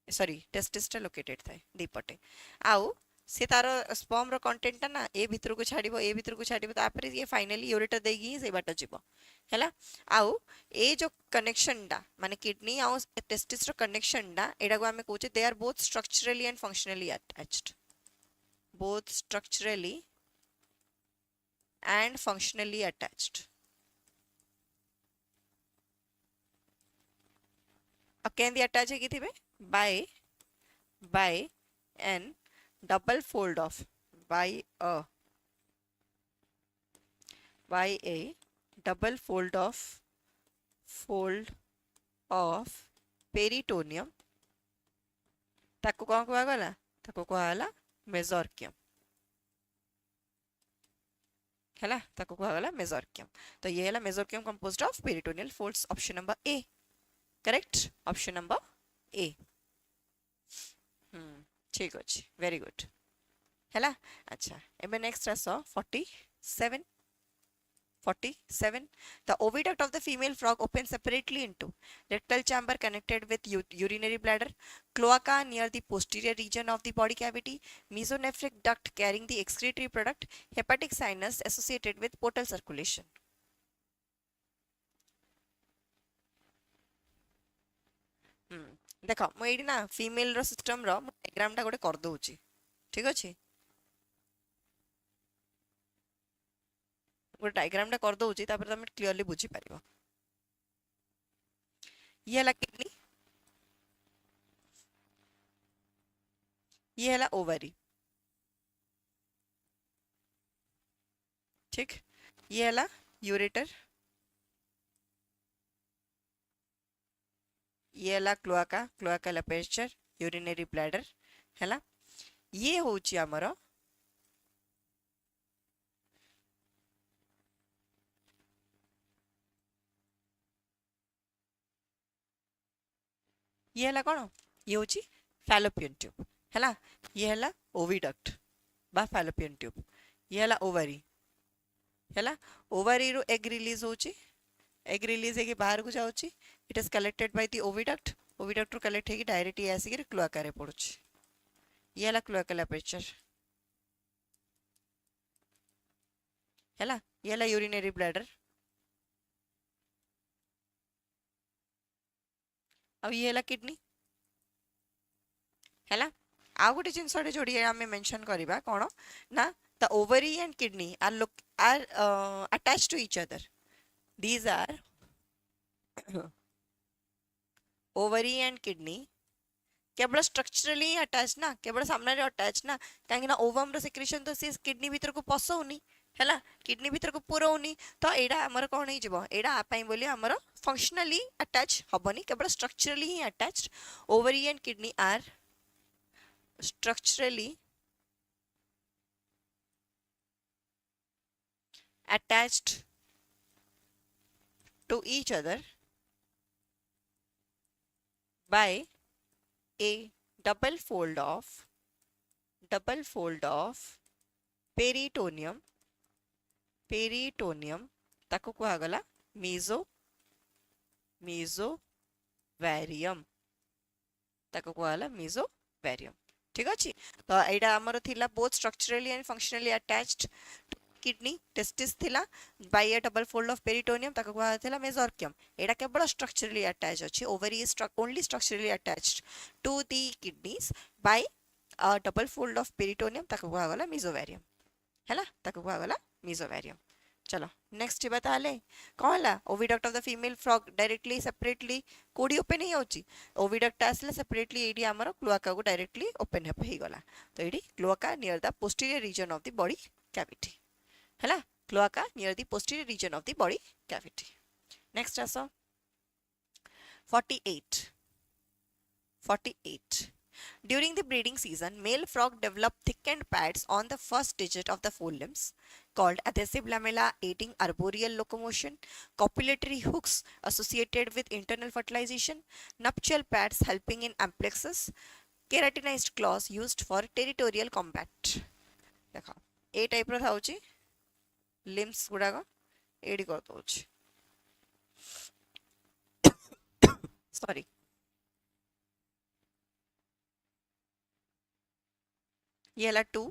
सॉरी टेस्टिसटा लोकेटेड थाए दीपटे आउ से तार स्पर्म रो कंटेंट ना ए भीतर को छाड़िबो ए भीतर को छाड़िबो तापर ये फाइनली यूरेटर देगी ही से बाट जीवो हैला आउ ए जो कनेक्शन डा माने किडनी आउ टेस्टिस रो कनेक्शन डा एडा को हमें कहूचे they are both structurally and functionally attached, both structurally and functionally attached. अब कैन अटैच है कि by an double fold of by a double fold of peritoneum ताको कौन कहा गला ताको कहा गला मेसोर्कियम है ताको कहा गला मेसोर्कियम। तो ये है mesorchium composed of peritoneal folds, option number A correct, option number A. ठीक अच्छे, वेरी गुड है। अच्छा एबे नेक्स्ट आस 47 the oviduct of the female frog opens separately into rectal chamber connected with urinary bladder, cloaca near the posterior region of the body cavity, mesonephric duct carrying the excretory product, hepatic sinus associated with portal circulation. देख मुझे ना female रो system रो diagram टा गोटे कर दउची, ठीक अछि गोटे diagram टा कर दउची तापर तुम क्लियरली बुझी पारिबो। ये हला किडनी, ये हला ओवरी, ठीक, ये हला यूरेटर, ये हला क्लोआका, क्लोआकल अपर्चर, यूरिनरी ब्लैडर हैला। ये होची हमर ये हला कौन, ये होची फैलोपियन ट्यूब हैला, ये हला ओविडक्ट बा फैलोपियन ट्यूब, ये हला ओवरी हैला। ओवरी रो एग रिलीज होची, एग रिलीज है कि बाहर को जाउची, it is collected by the oviduct, oviduct रो कलेक्ट है कि डायरेक्ट ये आसी कि क्लोआका रे पड़ुची, ये हला क्लोआकल अपर्चर हैला, ये हला यूरिनरी ब्लैडर, अब ये हला किडनी हैला। आ गोटे जिनस जोड़ी आम मेंशन करबा कोन ना the ovary and kidney are attached to each other, these are ovary and kidney केवल स्ट्रक्चरली अटैच ना, केवल सामने अटैच ना, कहीं ना ओवम रो सेक्रेशन तो सी किडनी भीतर को पसौनी हैला, किडनी भीतर को पुरौनी, तो एडा हमर कोन हे जिवो, एडा आपाई बोली हमर फंक्शनली अटैच हबनी, केवल स्ट्रक्चरली ही attached. Ovary and kidney are structurally attached to each other by a double fold of peritoneum, peritoneum ताको कहा गला मेसोवेरियम, ताको कहा गला मेसोवेरियम, ठीक अच्छे। तो यहाँ आमर थिला both structurally and functionally attached kidney, testis थिला by a double fold of peritoneum ताको कहा थिला मेसोर्कियम, एटा केवल स्ट्रक्चरली अटैच अछि, ovary is only structurally attached to the kidneys by a double fold of peritoneum ताको कहा गला मेसोवेरियम हैला, ताको कहा गला मेसोवेरियम। चलो नेक्स्ट बता ले कौन है oviduct of the female frog directly separately कोडी ओपन ही होची, ओविडक्ट आसले सेपरेटली एडी हमर क्लोआका को डायरेक्टली ओपन हे गला, तो एडी cloaca near the posterior region of the body cavity हैला, cloaca near the posterior region of the body cavity. Next आसो 48 During the breeding season, male frog develop thickened pads on the first digit of the forelimbs called adhesive lamella, aiding arboreal locomotion, copulatory hooks associated with internal fertilization, nuptial pads helping in amplexus, keratinized claws used for territorial combat. देखो ए type रो थाउची limbs गुडाको AD कर दोछ sorry ये हला 2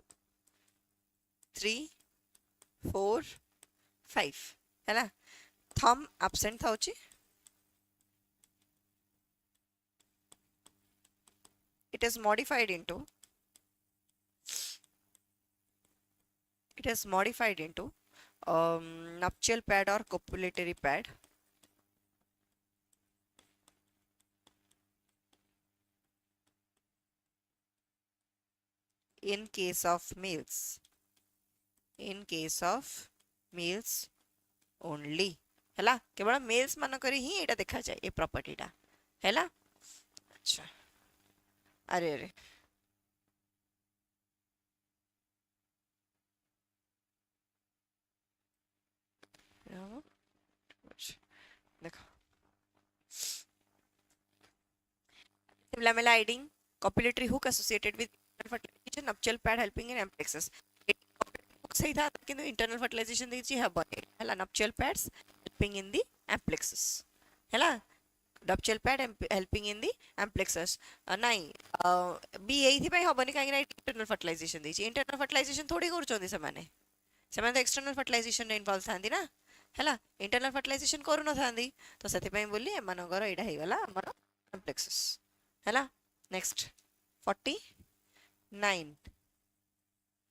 3 4 5 है ना thumb absent थाउची it is modified into nuptial pad or copulatory pad. In case of males only हैला केवल mails मान करे ही एटा देखा जाए ये प्रॉपर्टी टा हैला अच्छा अरे अरे देखो lamella aiding copulatory hook associated with fertilization nuptial pad helping in amplexus सही था किंतु इंटरनल फर्टिलाइजेशन देछि हेबनी हला nuptial pads helping in the amplexus हला nuptial pad helping in the amplexus नहीं बी एथि पई हेबनी काहे ना इंटरनल फर्टिलाइजेशन देछि इंटरनल फर्टिलाइजेशन थोड़ी करचोंदी से तो एक्सटर्नल फर्टिलाइजेशन रे इन्वॉल्व थांदी ना हला इंटरनल फर्टिलाइजेशन करू न थांदी तो सेति पई बोली एमानकर एडा हे गला हमर एम्प्लेक्सस हला नेक्स्ट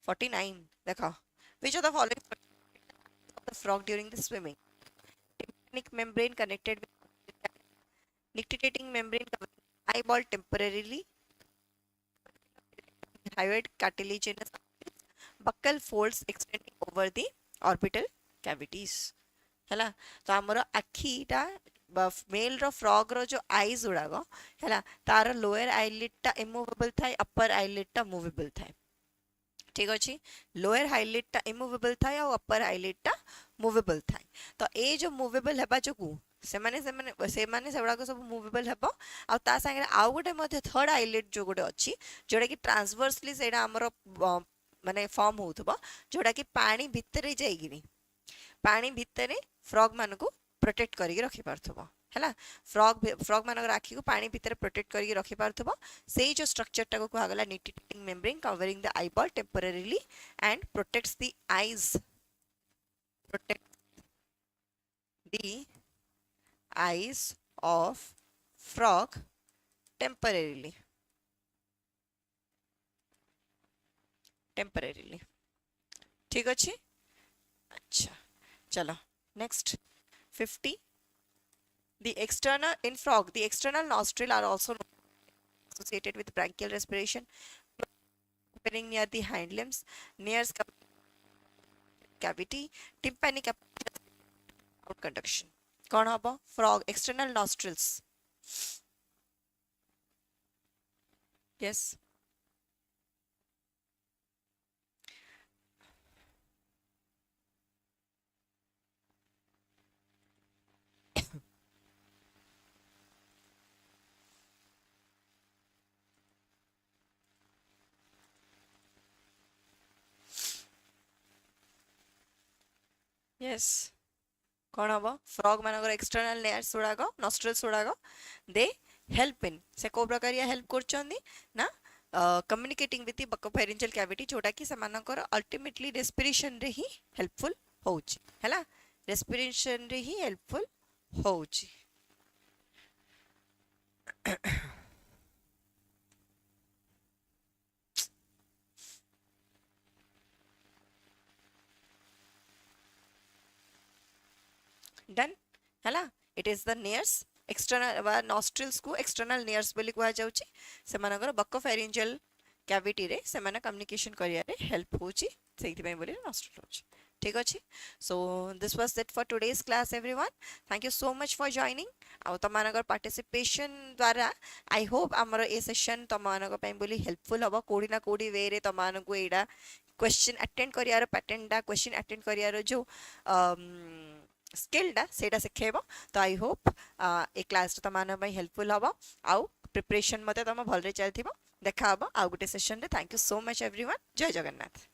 49 देखो which of the following of the frog during the swimming tympanic membrane connected with nictitating membrane covering eyeball temporarily hyoid cartilaginous buccal folds extending over the orbital cavities हैला तो हमर आखीटा मेल रो फ्रॉग रो जो eyes उड़ागो हैला तार lower eyelid टा immovable थाए upper eyelid टा movable थाए ठीक अच्छे लोअर हाइलाइट टा इमूवेबल था या अपर हाइलाइट टा मूवेबल था तो ए जो मूवेबल हेबा जो से माने सेबड़ा को सब मूवेबल हेबो आ ता संगे आ गोटे मध्ये थर्ड हाइलाइट जो गोटे अछि जोडा कि ट्रांसवर्सली सेडा हमरो माने फॉर्म होथबो जोडा कि पानी भितरे जाईगिनी पानी भितरे फ्रॉग मान को प्रोटेक्ट करिक रखि पारथबो हैला फ्रॉग मानकर आखी को पानी भीतर प्रोटेक्ट करके रखि पारथबो सेही जो स्ट्रक्चर टा को कहा गला nictitating membrane covering the eyeball temporarily and protects the eyes of frog temporarily ठीक अछि अच्छा चलो next 50 the external nostril are also associated with branchial respiration opening near the hind limbs near cavity tympanic out conduction कौन हबो frog external nostrils yes yes कौन हम frog मानकर external layers गुड़ाक नॉस्ट्रल्स गुड़ाक दे हेल्प इन से को प्रकार हेल्प करचंदी ना कम्युनिकेटिंग विथ बकोफेरेंजियल कैविटी जोटा कि समानकर अल्टीमेटली रेस्पिरेशन रे ही हेल्पफुल होउची हैला रेस्पिरेशन रे ही हेल्पफुल होउची डन हैला it is the नेयर्स external nostrils को एक्सटर्नल नेयर्स बोली कहा जाउची से मानकर बकोफेरेंजियल कैविटी रे से माने कम्युनिकेशन करिया रे हेल्प होची सेति पय बोली नॉस्ट्रिल होची ठीक अच्छे so this was it for today's class everyone thank you so much for joining आउ तुम पार्टिसिपेशन द्वारा आई होप आमर ए सेशन तुम बोली हेल्पफुल हम कोड़ी ना कोड़ी वे रे तुमको यहाँ क्वेश्चन अटेंड कर पैटर्नटा क्वेश्चन अटेंड कर जो स्किलटा सेटा शिखेब तो आई होप ए क्लास तुम हेल्पफुल हम आउ प्रिपरेशन मत तुम भल चलती देखा आउ गोटे सेशन रे thank you so much everyone जय जगन्नाथ।